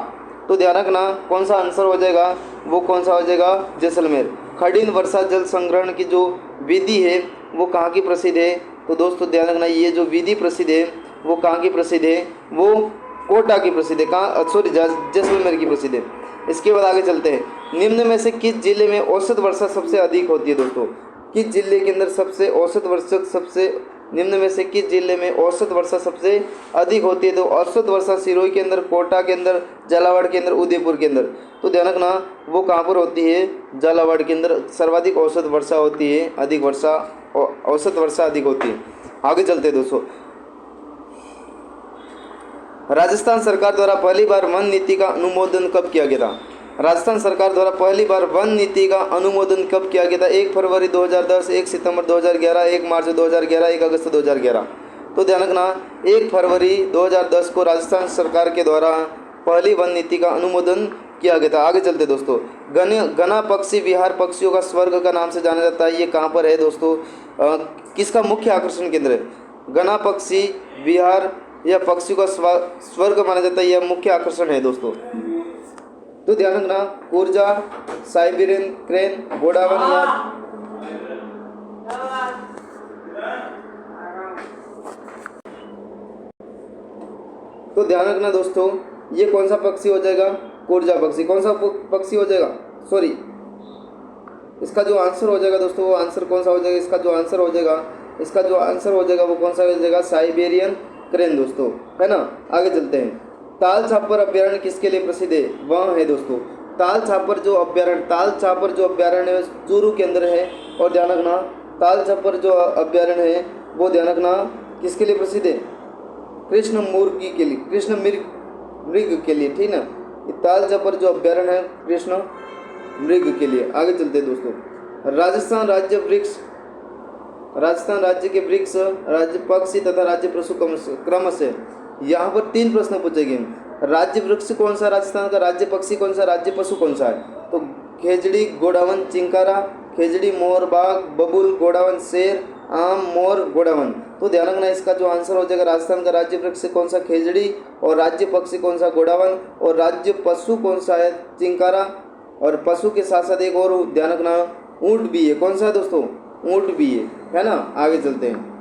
तो ध्यान रखना कौन सा आंसर हो जाएगा? वो कौन सा हो जाएगा? जैसलमेर। खडिन वर्षा जल संग्रहण की जो विधि है वो कहाँ की प्रसिद्ध है? तो दोस्तों ध्यान रखना ये जो विधि प्रसिद्ध है वो कहाँ की प्रसिद्ध है? वो कोटा की प्रसिद्ध है, कहाँ, सॉरी, जैसलमेर की प्रसिद्ध है। इसके बाद आगे चलते हैं। निम्न में से किस जिले में औसत वर्षा सबसे अधिक होती है दोस्तों? किस जिले के अंदर सबसे औसत वर्षा सबसे निम्न में से किस जिले में औसत वर्षा सबसे अधिक होती है? तो औसत वर्षा सिरोही के अंदर, कोटा के अंदर, झालावाड़ के अंदर, उदयपुर के अंदर। तो ध्यान रखना वो कहाँ पर होती है? झालावाड़ के अंदर सर्वाधिक औसत वर्षा होती है, अधिक वर्षा, औसत वर्षा अधिक होती है। आगे चलते हैं दोस्तों। राजस्थान सरकार द्वारा पहली बार वन नीति का अनुमोदन कब किया गया था? राजस्थान सरकार द्वारा पहली बार वन नीति का अनुमोदन कब किया गया था? 1 फरवरी 2010, 1 सितंबर 2011, 1 मार्च 2011, 1 अगस्त 2011। तो ध्यान रखना 1 फरवरी 2010 को राजस्थान सरकार के द्वारा पहली वन नीति का अनुमोदन किया गया था। आगे चलते दोस्तों। गना पक्षी विहार पक्षियों का स्वर्ग का नाम से जाना जाता है। ये कहाँ पर है दोस्तों? किसका मुख्य आकर्षण केंद्र है? गना पक्षी विहार या पक्षियों का स्वर्ग माना जाता है, यह मुख्य आकर्षण है दोस्तों। तो ध्यान रखना कूर्जा, साइबेरियन क्रेन, गोडावन या तो ध्यान रखना दोस्तों, ये कौन सा पक्षी हो जाएगा? कूर्जा पक्षी। कौन सा पक्षी हो जाएगा? सॉरी, इसका जो आंसर हो जाएगा दोस्तों, वो आंसर कौन सा हो जाएगा? इसका जो आंसर हो जाएगा वो कौन सा हो जाएगा? साइबेरियन क्रेन दोस्तों, है ना। आगे चलते हैं। ताल छापर अभ्यारण्य किसके लिए प्रसिद्ध है? वह है दोस्तों ताल छापर जो अभ्यारण्य है चूरू के अंदर है। और ध्यान रखना ताल छापर जो अभ्यारण्य है वो ध्यान रखना किसके लिए प्रसिद्ध है? कृष्ण मृग के लिए, ठीक ना। ताल छापर जो अभ्यारण्य है कृष्ण मृग के लिए। आगे चलते हैं दोस्तों। राजस्थान राज्य के वृक्ष, राज्य पक्षी तथा राज्य पशु क्रमशः यहाँ पर 3 प्रश्न पूछे गए। राज्य वृक्ष कौन सा राजस्थान का? राज्य पक्षी कौन सा? राज्य पशु कौन सा है? तो खेजड़ी, गोडावन, चिंकारा। खेजड़ी, मोर, बाघ, बबूल, गोडावन, शेर, आम, मोर, गोडावन। तो ध्यान रखना इसका जो आंसर हो जाएगा राजस्थान का राज्य वृक्ष कौन सा? खेजड़ी। और राज्य पक्षी कौन सा? गोडावन। और राज्य पशु कौन सा है? चिंकारा। और पशु के साथ साथ एक और ध्यान रखना ऊंट भी है। कौन सा है दोस्तों? ऊंट भी है ना। आगे चलते हैं।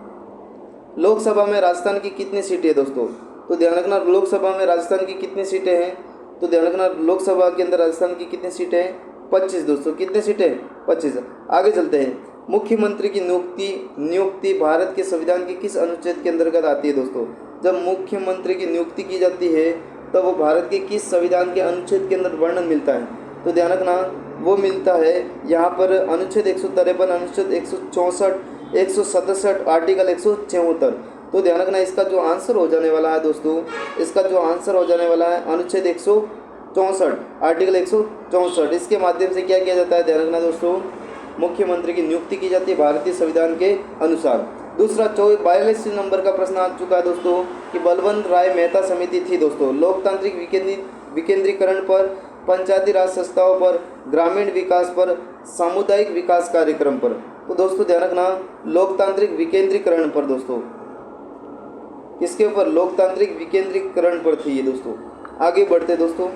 लोकसभा में राजस्थान की कितनी सीटें हैं दोस्तों? तो ध्यान रखना लोकसभा में राजस्थान की कितनी सीटें हैं? तो ध्यान रखना लोकसभा के अंदर राजस्थान की कितनी सीटें हैं? 25 दोस्तों। कितने सीटें? 25। आगे चलते हैं। मुख्यमंत्री की नियुक्ति भारत के संविधान के किस अनुच्छेद के अंतर्गत आती है दोस्तों? जब मुख्यमंत्री की नियुक्ति की जाती है तब वो भारत के किस संविधान के अनुच्छेद के अंदर वर्णन मिलता है? तो ध्यान रखना वो मिलता है यहाँ पर अनुच्छेद 153, अनुच्छेद 164, 167, आर्टिकल 176। तो ध्यान रखना इसका जो आंसर हो जाने वाला है दोस्तों, अनुच्छेद 164, आर्टिकल 164। इसके माध्यम से क्या किया जाता है? ध्यान रखना दोस्तों मुख्यमंत्री की नियुक्ति की जाती है भारतीय संविधान के अनुसार। दूसरा 42 नंबर का प्रश्न आ चुका है दोस्तों कि बलवंत राय मेहता समिति थी दोस्तों लोकतांत्रिक विकेंद्रीकरण पर, पंचायती राज संस्थाओं पर, ग्रामीण विकास पर, सामुदायिक विकास कार्यक्रम पर। तो दोस्तों ध्यान रखना लोकतांत्रिक विकेंद्रीकरण पर दोस्तों, किसके ऊपर? लोकतांत्रिक विकेंद्रीकरण पर थी ये दोस्तों। आगे बढ़ते दोस्तों।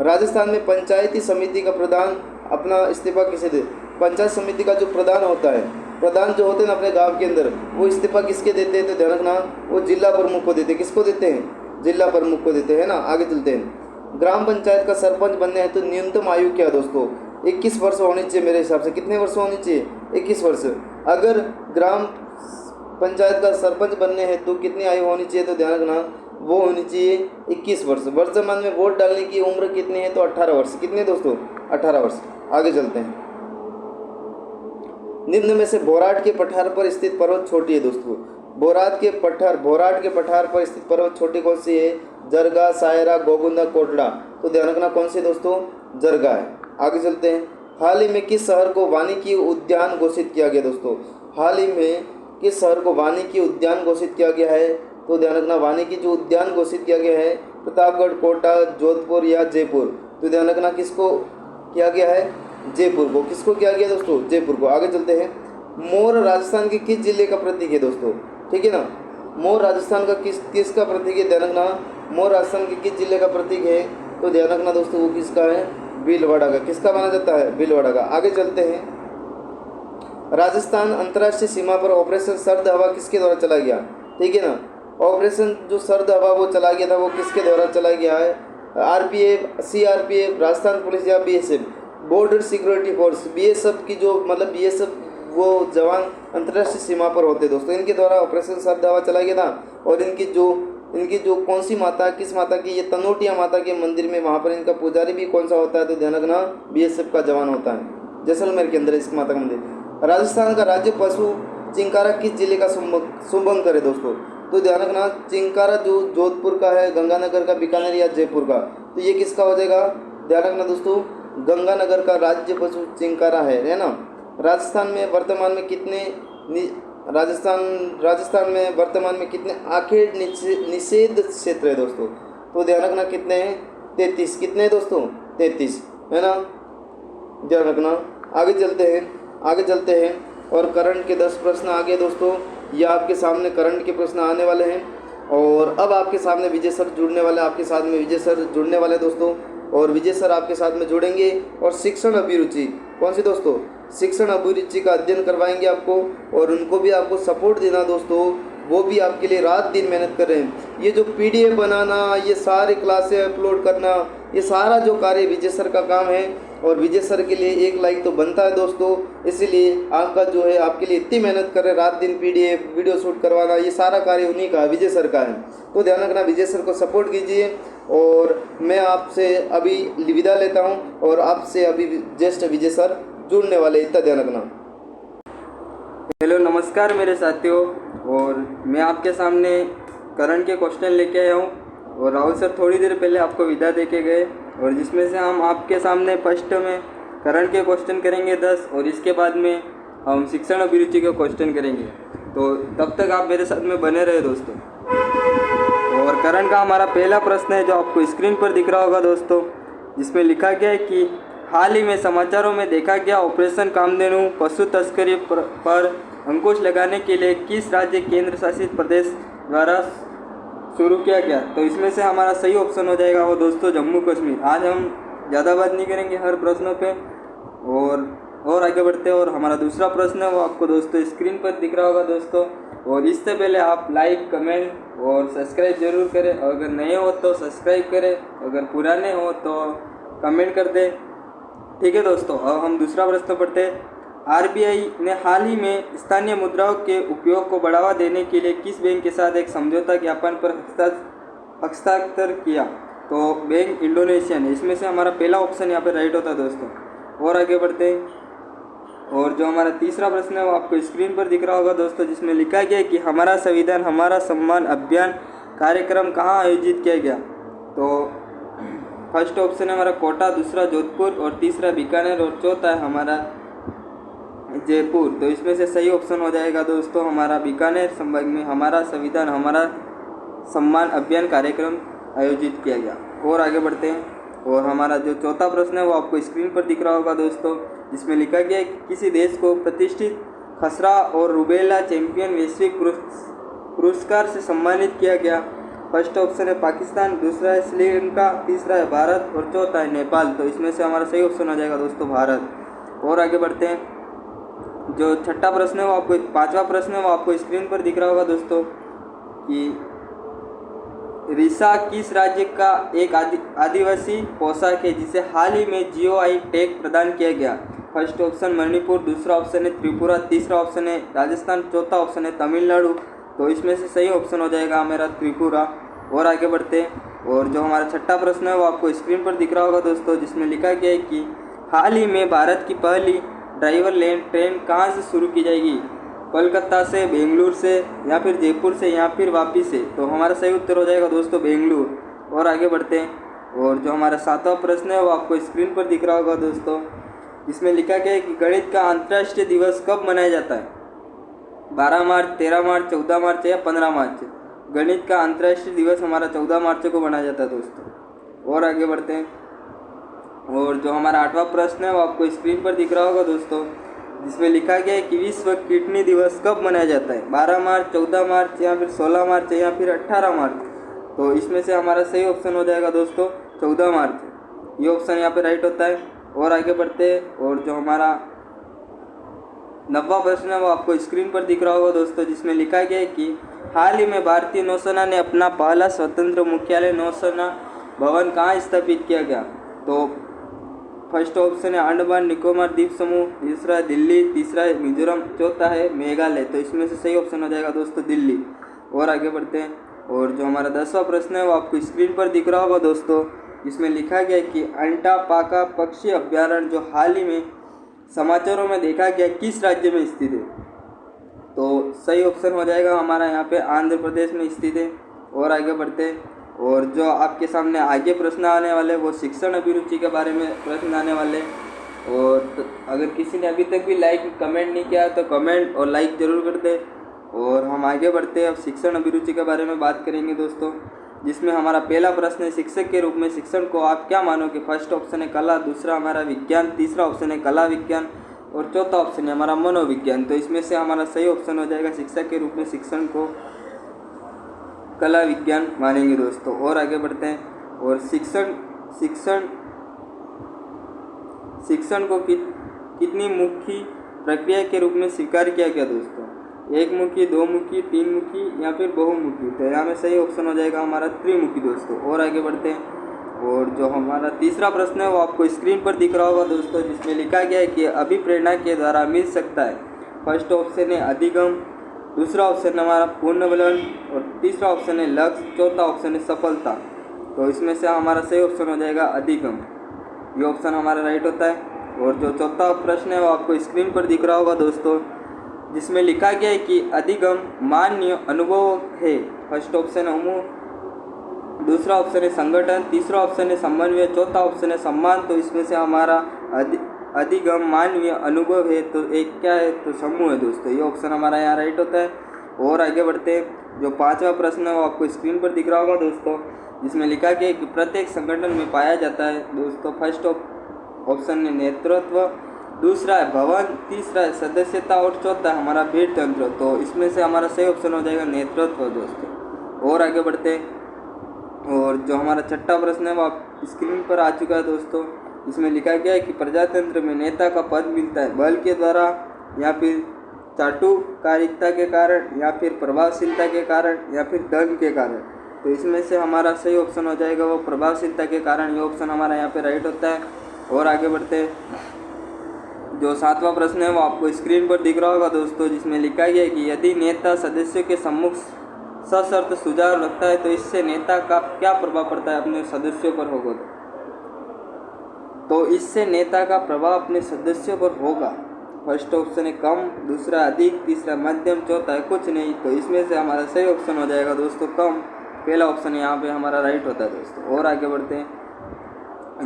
राजस्थान में पंचायती समिति का प्रधान अपना इस्तीफा किसे दे? पंचायत समिति का जो प्रधान होता है, प्रधान जो होते हैं ना अपने गांव के अंदर, वो इस्तीफा किसके देते हैं? तो ध्यान रखना वो जिला प्रमुख को देते हैं। किसको देते हैं? जिला प्रमुख को देते हैं ना। आगे चलते हैं। ग्राम पंचायत का सरपंच बनने हैं तो न्यूनतम आयु क्या दोस्तों? 21 वर्ष होनी चाहिए मेरे हिसाब से। कितने वर्ष होनी चाहिए? 21 वर्ष। अगर ग्राम पंचायत का सरपंच बनने हैं तो कितनी आयु होनी चाहिए? तो ध्यान रखना वो होनी चाहिए 21 वर्ष। वर्तमान में वोट डालने की उम्र कितनी है? तो 18 वर्ष। कितने दोस्तों? 18 वर्ष। आगे चलते हैं। निम्न में से बोराट के पठार पर स्थित पर्वत छोटी है दोस्तों। बोराट के पठार पर स्थित पर्वत छोटी कौन सी है? जरगा, सायरा, गोगुंदा, कोटड़ा। तो ध्यान रखना कौन सी दोस्तों? जरगा है। आगे चलते हैं। हाल ही में किस शहर को वानिकी उद्यान घोषित किया गया दोस्तों? हाल ही में किस शहर को वानिकी उद्यान घोषित किया गया है? तो ध्यान रखना वानिकी जो उद्यान घोषित किया गया है प्रतापगढ़, कोटा, जोधपुर या जयपुर। तो ध्यान रखना किसको किया गया है? जयपुर को। किसको किया गया दोस्तों? जयपुर को। आगे चलते हैं। मोर राजस्थान के किस जिले का प्रतीक है दोस्तों? ठीक है ना। मोर राजस्थान का किसका प्रतीक है? ध्यान रखना मोर राजस्थान के किस जिले का प्रतीक है? तो ध्यान रखना दोस्तों वो किसका है? भीलवाड़ा का। किसका माना जाता है? भीलवाड़ा का। आगे चलते हैं। राजस्थान अंतर्राष्ट्रीय सीमा पर ऑपरेशन सर्द हवा किसके द्वारा चला गया? ठीक है ना। ऑपरेशन जो सर्द हवा वो चला गया था वो किसके द्वारा चला गया है? आरपीएफ, सीआरपीएफ, राजस्थान पुलिस या BSF, border security force. BSF की जो मतलब बीएसएफ वो जवान अंतर्राष्ट्रीय सीमा पर होते हैं दोस्तों, इनके द्वारा ऑपरेशन सर्द हवा चला गया था। और इनकी जो कौन सी माता, किस माता की? ये तनोटिया माता के मंदिर में, वहाँ पर इनका पुजारी भी कौन सा होता है? तो ध्यान रखना, बीएसएफ का जवान होता है। जैसलमेर के अंदर इस माता का मंदिर। राजस्थान का राज्य पशु चिंकारा किस जिले का शुभंकर है दोस्तों? तो ध्यान रखना, चिंकारा जो जोधपुर का है, गंगानगर का, बीकानेर या जयपुर का, तो ये किसका हो जाएगा? ध्यान रखना दोस्तों, गंगानगर का राज्य पशु चिंकारा है ना। राजस्थान में वर्तमान में कितने आखेट निषेध क्षेत्र है दोस्तों? तो ध्यान रखना कितने हैं? 33। कितने हैं दोस्तों? 33 है ना, ध्यान रखना। आगे चलते हैं और करंट के 10 प्रश्न आ गए दोस्तों। ये आपके सामने करंट के प्रश्न आने वाले हैं और अब आपके सामने विजय सर जुड़ने वाले, दोस्तों। और विजय सर आपके साथ में जुड़ेंगे और शिक्षण अभिरुचि, कौन सी दोस्तों? शिक्षण अभिरुचि का अध्ययन करवाएंगे आपको और उनको भी आपको सपोर्ट देना दोस्तों, वो भी आपके लिए रात दिन मेहनत कर रहे हैं। ये जो पीडीएफ बनाना, ये सारे क्लासें अपलोड करना, ये सारा जो कार्य विजय सर का काम है और विजय सर के लिए एक लाइक तो बनता है दोस्तों। इसीलिए आपका जो है, आपके लिए इतनी मेहनत कर रहे हैं, रात दिन पीडीएफ वीडियो शूट करवाना, ये सारा कार्य उन्हीं का है, विजय सर का है। तो ध्यान रखना, विजय सर को सपोर्ट कीजिए। और मैं आपसे अभी विदा लेता हूँ और आपसे अभी जस्ट विजय सर जुड़ने वाले, इतना ध्यान रखना। हेलो नमस्कार मेरे साथियों, और मैं आपके सामने करंट के क्वेश्चन लेके आया हूँ और राहुल सर थोड़ी देर पहले आपको विदा दे के गए, और जिसमें से हम आपके सामने फर्स्ट में करंट के क्वेश्चन करेंगे 10 और इसके बाद में हम शिक्षण अभिरुचि के क्वेश्चन करेंगे। तो तब तक आप मेरे साथ में बने रहे दोस्तों। और करंट का हमारा पहला प्रश्न है जो आपको स्क्रीन पर दिख रहा होगा दोस्तों, जिसमें लिखा गया है कि हाल ही में समाचारों में देखा गया ऑपरेशन कामधेनु पशु तस्करी पर अंकुश लगाने के लिए किस राज्य केंद्र शासित प्रदेश द्वारा शुरू किया गया? तो इसमें से हमारा सही ऑप्शन हो जाएगा वो दोस्तों जम्मू कश्मीर। आज हम ज़्यादा बात नहीं करेंगे हर प्रश्नों पे और आगे बढ़ते हैं। और हमारा दूसरा प्रश्न है वो आपको दोस्तों स्क्रीन पर दिख रहा होगा दोस्तों। और इससे पहले आप लाइक, कमेंट और सब्सक्राइब जरूर करें। अगर नए हो तो सब्सक्राइब करें, अगर पुराने हो तो कमेंट कर दें, ठीक है दोस्तों। अब हम दूसरा प्रश्न पढ़ते हैं। आरबीआई ने हाल ही में स्थानीय मुद्राओं के उपयोग को बढ़ावा देने के लिए किस बैंक के साथ एक समझौता ज्ञापन पर हस्ताक्षर किया? तो बैंक इंडोनेशियन है। इसमें से हमारा पहला ऑप्शन यहाँ पे राइट होता है दोस्तों। और आगे बढ़ते हैं। और जो हमारा तीसरा प्रश्न है वो आपको स्क्रीन पर दिख रहा होगा दोस्तों, जिसमें लिखा गया है कि हमारा संविधान हमारा सम्मान अभियान कार्यक्रम कहाँ आयोजित किया गया? तो फर्स्ट ऑप्शन है हमारा कोटा, दूसरा जोधपुर और तीसरा बीकानेर और चौथा है हमारा जयपुर। तो इसमें से सही ऑप्शन हो जाएगा दोस्तों हमारा बीकानेर संभाग में हमारा संविधान हमारा सम्मान अभियान कार्यक्रम आयोजित किया गया। और आगे बढ़ते हैं। और हमारा जो चौथा प्रश्न है वो आपको स्क्रीन पर दिख रहा होगा दोस्तों, जिसमें लिखा गया है कि किसी देश को प्रतिष्ठित खसरा और रूबेला चैंपियन वैश्विक पुरस्कार से सम्मानित किया गया? फर्स्ट ऑप्शन है पाकिस्तान, दूसरा है श्रीलंका, तीसरा है भारत और चौथा है नेपाल। तो इसमें से हमारा सही ऑप्शन हो जाएगा दोस्तों भारत। और आगे बढ़ते हैं। जो छठा प्रश्न है वो आपको, पांचवा प्रश्न है वो आपको स्क्रीन पर दिख रहा होगा दोस्तों कि रिसा किस राज्य का एक आदिवासी पोशाक है जिसे हाल ही में जीओआई टैग प्रदान किया गया? फर्स्ट ऑप्शन मणिपुर, दूसरा ऑप्शन है त्रिपुरा, तीसरा ऑप्शन है राजस्थान, चौथा ऑप्शन है तमिलनाडु। तो इसमें से सही ऑप्शन हो जाएगा मेरा त्रिपुरा। और आगे बढ़ते हैं। और जो हमारा छठा प्रश्न है वो आपको स्क्रीन पर दिख रहा होगा दोस्तों, जिसमें लिखा गया है कि हाल ही में भारत की पहली ड्राइवर लेन ट्रेन कहाँ से शुरू की जाएगी? कोलकाता से, बेंगलुरु से या फिर जयपुर से या फिर वापी से? तो हमारा सही उत्तर हो जाएगा दोस्तों बेंगलुरु। और आगे बढ़ते हैं। और जो हमारा सातवां प्रश्न है वो आपको स्क्रीन पर दिख रहा होगा दोस्तों, जिसमें लिखा गया है कि गणित का अंतर्राष्ट्रीय दिवस कब मनाया जाता है? 12 मार्च, 13 मार्च, 14 मार्च या 15 मार्च? गणित का अंतर्राष्ट्रीय दिवस हमारा 14 मार्च को मनाया जाता है दोस्तों। और आगे बढ़ते हैं। और जो हमारा आठवां प्रश्न है वो आपको स्क्रीन पर दिख रहा होगा दोस्तों, जिसमें लिखा गया है कि विश्व किडनी दिवस कब मनाया जाता है? 12 मार्च, 14 मार्च या फिर 16 मार्च या फिर 18 मार्च? तो इसमें से हमारा सही ऑप्शन हो जाएगा दोस्तों 14 मार्च। ये ऑप्शन यहाँ पे राइट होता है। और आगे बढ़ते हैं। और जो हमारा 9वां प्रश्न है वो आपको स्क्रीन पर दिख रहा होगा दोस्तों, जिसमें लिखा गया है कि हाल ही में भारतीय नौसेना ने अपना पहला स्वतंत्र मुख्यालय नौसेना भवन कहाँ स्थापित किया गया? तो फर्स्ट ऑप्शन है अंडमान निकोबार द्वीप समूह, दूसरा है दिल्ली, तीसरा है मिजोरम, चौथा है मेघालय। तो इसमें से सही ऑप्शन हो जाएगा दोस्तों दिल्ली। और आगे बढ़ते हैं। और जो हमारा 10वां प्रश्न है वो आपको स्क्रीन पर दिख रहा होगा दोस्तों, इसमें लिखा गया है कि अंटापाका पक्षी अभ्यारण्य जो हाल ही में समाचारों में देखा गया किस राज्य में स्थित है? तो सही ऑप्शन हो जाएगा हमारा यहाँ पे आंध्र प्रदेश में स्थित है। और आगे बढ़ते हैं। और जो आपके सामने आगे प्रश्न आने वाले वो शिक्षण अभिरुचि के बारे में प्रश्न आने वाले। और तो अगर किसी ने अभी तक भी लाइक कमेंट नहीं किया तो कमेंट और लाइक ज़रूर कर दे। और हम आगे बढ़ते हैं। अब शिक्षण अभिरुचि के बारे में बात करेंगे दोस्तों, जिसमें हमारा पहला प्रश्न है शिक्षक के रूप में शिक्षण को आप क्या मानोगे? फर्स्ट ऑप्शन है कला, दूसरा हमारा विज्ञान, तीसरा ऑप्शन है कला विज्ञान और चौथा ऑप्शन है हमारा मनोविज्ञान। तो इसमें से हमारा सही ऑप्शन हो जाएगा शिक्षक के रूप में शिक्षण को कला विज्ञान मानेंगे दोस्तों। और आगे बढ़ते हैं। और शिक्षण को कितनी मुखी प्रक्रिया के रूप में स्वीकार किया गया दोस्तों? एक मुखी, दो मुखी, तीन मुखी या फिर बहुमुखी? तो यहाँ में सही ऑप्शन हो जाएगा हमारा त्रिमुखी दोस्तों। और आगे बढ़ते हैं। और जो हमारा तीसरा प्रश्न है वो आपको स्क्रीन पर दिख रहा होगा दोस्तों, जिसमें लिखा गया है कि अभिप्रेरणा के द्वारा मिल सकता है। फर्स्ट ऑप्शन है अधिगम, दूसरा ऑप्शन है हमारा पुनर्बलन और तीसरा ऑप्शन है लक्ष्य, चौथा ऑप्शन है सफलता। तो इसमें से हमारा सही ऑप्शन हो जाएगा अधिगम। ये ऑप्शन हमारा राइट होता है। और जो चौथा प्रश्न है वो आपको स्क्रीन पर दिख रहा होगा दोस्तों, जिसमें लिखा गया है कि अधिगम मान्य अनुभव है। फर्स्ट ऑप्शन है अमूह, दूसरा ऑप्शन है संगठन, तीसरा ऑप्शन है समन्वय, चौथा ऑप्शन है सम्मान। तो इसमें से हमारा अधिगम मानवीय अनुभव है तो एक क्या है? तो समूह है दोस्तों। ये ऑप्शन हमारा यहाँ राइट होता है। और आगे बढ़ते हैं। जो पांचवा प्रश्न है वो आपको स्क्रीन पर दिख रहा होगा दोस्तों, जिसमें लिखा गया है कि प्रत्येक संगठन में पाया जाता है दोस्तों। फर्स्ट ऑप्शन है नेतृत्व, दूसरा है भवन, तीसरा है सदस्यता और चौथा हमारा भीड़ तंत्र। तो इसमें से हमारा सही ऑप्शन हो जाएगा नेतृत्व दोस्तों। और आगे बढ़ते हैं। और जो हमारा छठा प्रश्न है वो आप स्क्रीन पर आ चुका है दोस्तों, इसमें लिखा गया है कि प्रजातंत्र में नेता का पद मिलता है बल के द्वारा या फिर चाटुकारिता के कारण या फिर प्रभावशीलता के कारण या फिर धन के कारण। तो इसमें से हमारा सही ऑप्शन हो जाएगा वो प्रभावशीलता के कारण। ये ऑप्शन हमारा यहाँ पे राइट होता है। और आगे बढ़ते हैं। जो सातवां प्रश्न है वो आपको स्क्रीन पर दिख रहा होगा दोस्तों, जिसमें लिखा गया है कि यदि नेता सदस्यों के सम्मुख सशर्त सुझाव रखता है तो इससे नेता का क्या प्रभाव पड़ता है अपने सदस्यों पर होगा? तो इससे नेता का प्रभाव अपने सदस्यों पर होगा। फर्स्ट ऑप्शन है कम, दूसरा अधिक, तीसरा मध्यम, चौथा है कुछ नहीं। तो इसमें से हमारा सही ऑप्शन हो जाएगा दोस्तों कम। पहला ऑप्शन यहाँ पे हमारा राइट होता है दोस्तों। और आगे बढ़ते हैं।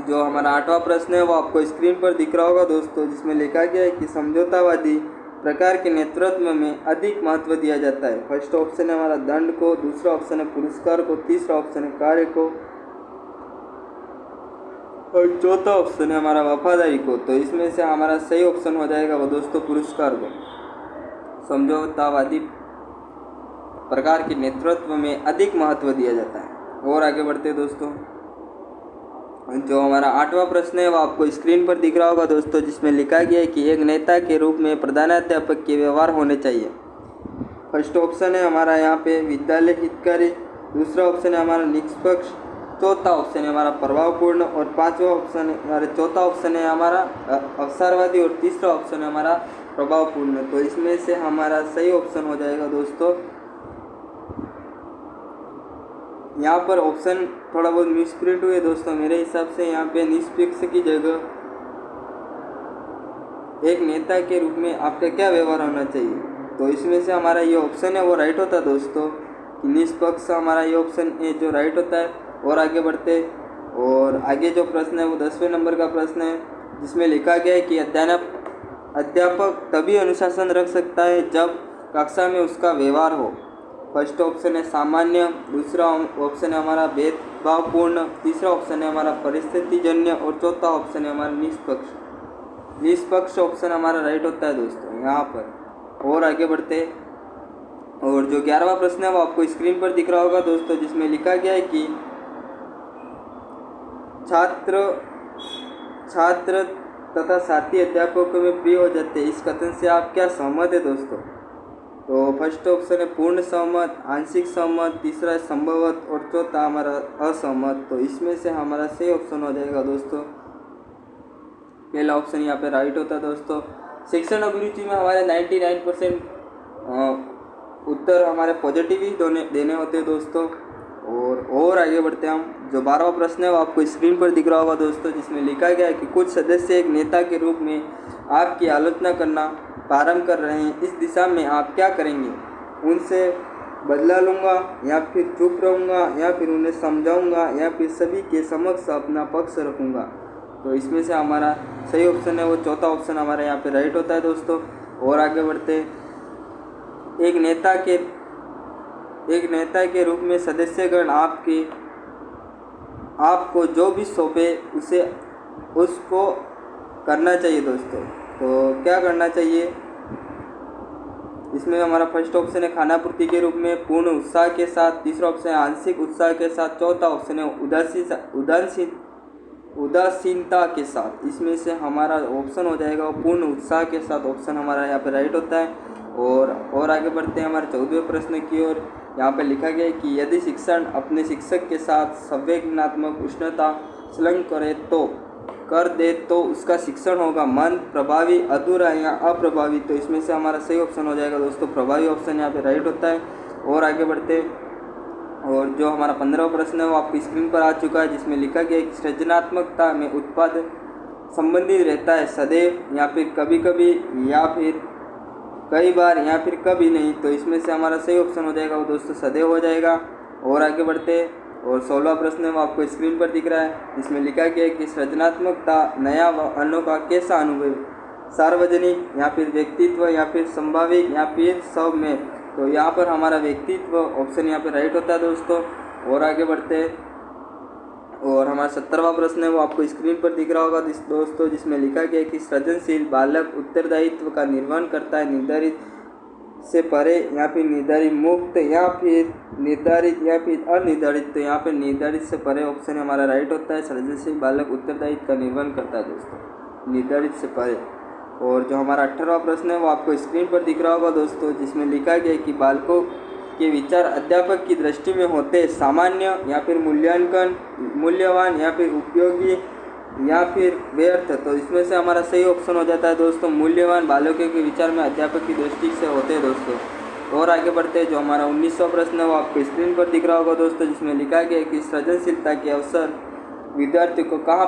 जो हमारा आठवां प्रश्न है वो आपको स्क्रीन पर दिख रहा होगा दोस्तों, जिसमें लिखा गया है कि समझौतावादी प्रकार के नेतृत्व में अधिक महत्व दिया जाता है। फर्स्ट ऑप्शन है हमारा दंड को, दूसरा ऑप्शन है पुरस्कार को, तीसरा ऑप्शन है कार्य को और चौथा ऑप्शन है हमारा वफादारी को। तो इसमें से हमारा सही ऑप्शन हो जाएगा वो दोस्तों पुरस्कार को। समझौतावादी प्रकार के नेतृत्व में अधिक महत्व दिया जाता है। और आगे बढ़ते हैं दोस्तों। जो हमारा आठवां प्रश्न है वो आपको स्क्रीन पर दिख रहा होगा दोस्तों, जिसमें लिखा गया है कि एक नेता के रूप में प्रधानाध्यापक के व्यवहार होने चाहिए। फर्स्ट ऑप्शन है हमारा यहाँ पे विद्यालय हितकारी, दूसरा ऑप्शन है हमारा निष्पक्ष, चौथा ऑप्शन है हमारा प्रभावपूर्ण और पांचवा ऑप्शन है हमारा चौथा ऑप्शन है हमारा अवसरवादी और तीसरा ऑप्शन है हमारा प्रभावपूर्ण। तो इसमें से हमारा सही ऑप्शन हो जाएगा दोस्तों, यहाँ पर ऑप्शन थोड़ा बहुत मिसप्रिंट हुए दोस्तों। मेरे हिसाब से यहाँ पे निष्पक्ष की जगह एक नेता के रूप में आपका क्या व्यवहार होना चाहिए। तो इसमें से हमारा ये ऑप्शन है वो राइट होता है दोस्तों, कि निष्पक्ष हमारा ये ऑप्शन है जो राइट होता है। और आगे बढ़ते। और आगे जो प्रश्न है वो 10वें नंबर का प्रश्न है, जिसमें लिखा गया है कि अध्यापक तभी अनुशासन रख सकता है जब कक्षा में उसका व्यवहार हो। फर्स्ट ऑप्शन है सामान्य, दूसरा ऑप्शन है हमारा भेदभावपूर्ण, तीसरा ऑप्शन है हमारा परिस्थितिजन्य और चौथा ऑप्शन है हमारा निष्पक्ष। निष्पक्ष ऑप्शन हमारा राइट होता है दोस्तों यहाँ पर। और आगे बढ़ते। और जो 11वां प्रश्न है वो आपको स्क्रीन पर दिख रहा होगा दोस्तों, जिसमें लिखा गया है कि छात्र तथा साथी अध्यापकों में प्रिय हो जाते हैं। इस कथन से आप क्या सहमत है दोस्तों? तो फर्स्ट ऑप्शन है पूर्ण सहमत, आंशिक सहमत, तीसरा है संभवत और चौथा हमारा असहमत। तो इसमें से हमारा सही ऑप्शन हो जाएगा दोस्तों पहला ऑप्शन यहाँ पे राइट होता है दोस्तों। शिक्षण अभिरुचि में हमारे 99% उत्तर हमारे पॉजिटिव ही देने होते हैं दोस्तों। और आगे बढ़ते हैं हम। जो 12वां प्रश्न है वो आपको स्क्रीन पर दिख रहा होगा दोस्तों, जिसमें लिखा गया है कि कुछ सदस्य एक नेता के रूप में आपकी आलोचना करना प्रारंभ कर रहे हैं, इस दिशा में आप क्या करेंगे? उनसे बदला लूँगा, या फिर चुप रहूँगा, या फिर उन्हें समझाऊँगा, या फिर सभी के समक्ष अपना पक्ष रखूँगा? तो इसमें से हमारा सही ऑप्शन है वो चौथा ऑप्शन हमारा यहाँ पे राइट होता है दोस्तों। और आगे बढ़ते एक नेता के रूप में सदस्यगण आपको जो भी सौंपे उसको करना चाहिए दोस्तों। तो क्या करना चाहिए? इसमें हमारा फर्स्ट ऑप्शन है खानापूर्ति के रूप में पूर्ण उत्साह के साथ, तीसरा ऑप्शन है आंशिक उत्साह के साथ, चौथा ऑप्शन है उदासीनता के साथ। इसमें से हमारा ऑप्शन हो जाएगा वो पूर्ण उत्साह के साथ, ऑप्शन हमारा यहाँ पे राइट होता है। और आगे बढ़ते हैं हमारे 14वें प्रश्न की ओर। यहाँ पे लिखा गया है कि यदि शिक्षण अपने शिक्षक के साथ संवेदनात्मक उष्णता संलग्न कर दे तो उसका शिक्षण होगा मन प्रभावी, अधूरा या अप्रभावी। तो इसमें से हमारा सही ऑप्शन हो जाएगा दोस्तों प्रभावी ऑप्शन यहाँ पे राइट होता है। और आगे बढ़ते और जो हमारा 15वां प्रश्न है वो आपकी स्क्रीन पर आ चुका है, जिसमें लिखा गया है कि सृजनात्मकता में उत्पाद संबंधित रहता है सदैव, या फिर कभी कभी, या फिर कई बार, या फिर कभी नहीं। तो इसमें से हमारा सही ऑप्शन हो जाएगा वो दोस्तों सदैव हो जाएगा। और आगे बढ़ते और 16वां प्रश्न है वो आपको स्क्रीन पर दिख रहा है, जिसमें लिखा गया है कि सृजनात्मकता नया व अनोखा कैसा अनुभव सार्वजनिक, या फिर व्यक्तित्व, या फिर संभाविक, या फिर सब में? तो यहाँ पर हमारा व्यक्तित्व ऑप्शन यहाँ पे राइट होता है दोस्तों। और आगे बढ़ते और हमारा 17वां प्रश्न है वो आपको स्क्रीन पर दिख रहा होगा दोस्तों, जिसमें लिखा गया है कि सृजनशील बालक उत्तरदायित्व का निर्वहन करता है निर्धारित से परे, या फिर निर्धारित मुक्त, या फिर निर्धारित, या फिर अनिर्धारित। तो यहाँ पे निर्धारित से परे ऑप्शन हमारा राइट होता है। सृजनशील बालक उत्तरदायित्व का निर्वहन करता है दोस्तों निर्धारित से परे। और जो हमारा 18वां प्रश्न है वो आपको स्क्रीन पर दिख रहा होगा दोस्तों, जिसमें लिखा गया है कि बालकों के विचार अध्यापक की दृष्टि में होते सामान्य, या फिर मूल्यवान, या फिर उपयोगी, या फिर व्यर्थ। तो इसमें से हमारा सही ऑप्शन हो जाता है दोस्तों मूल्यवान बालकों के विचार में अध्यापक की दृष्टि से होते हैं दोस्तों। और आगे बढ़ते हैं जो हमारा 19वां प्रश्न है वो आपको स्क्रीन पर दिख रहा होगा दोस्तों, जिसमें लिखा गया है कि सृजनशीलता के अवसर विद्यार्थियों को कहाँ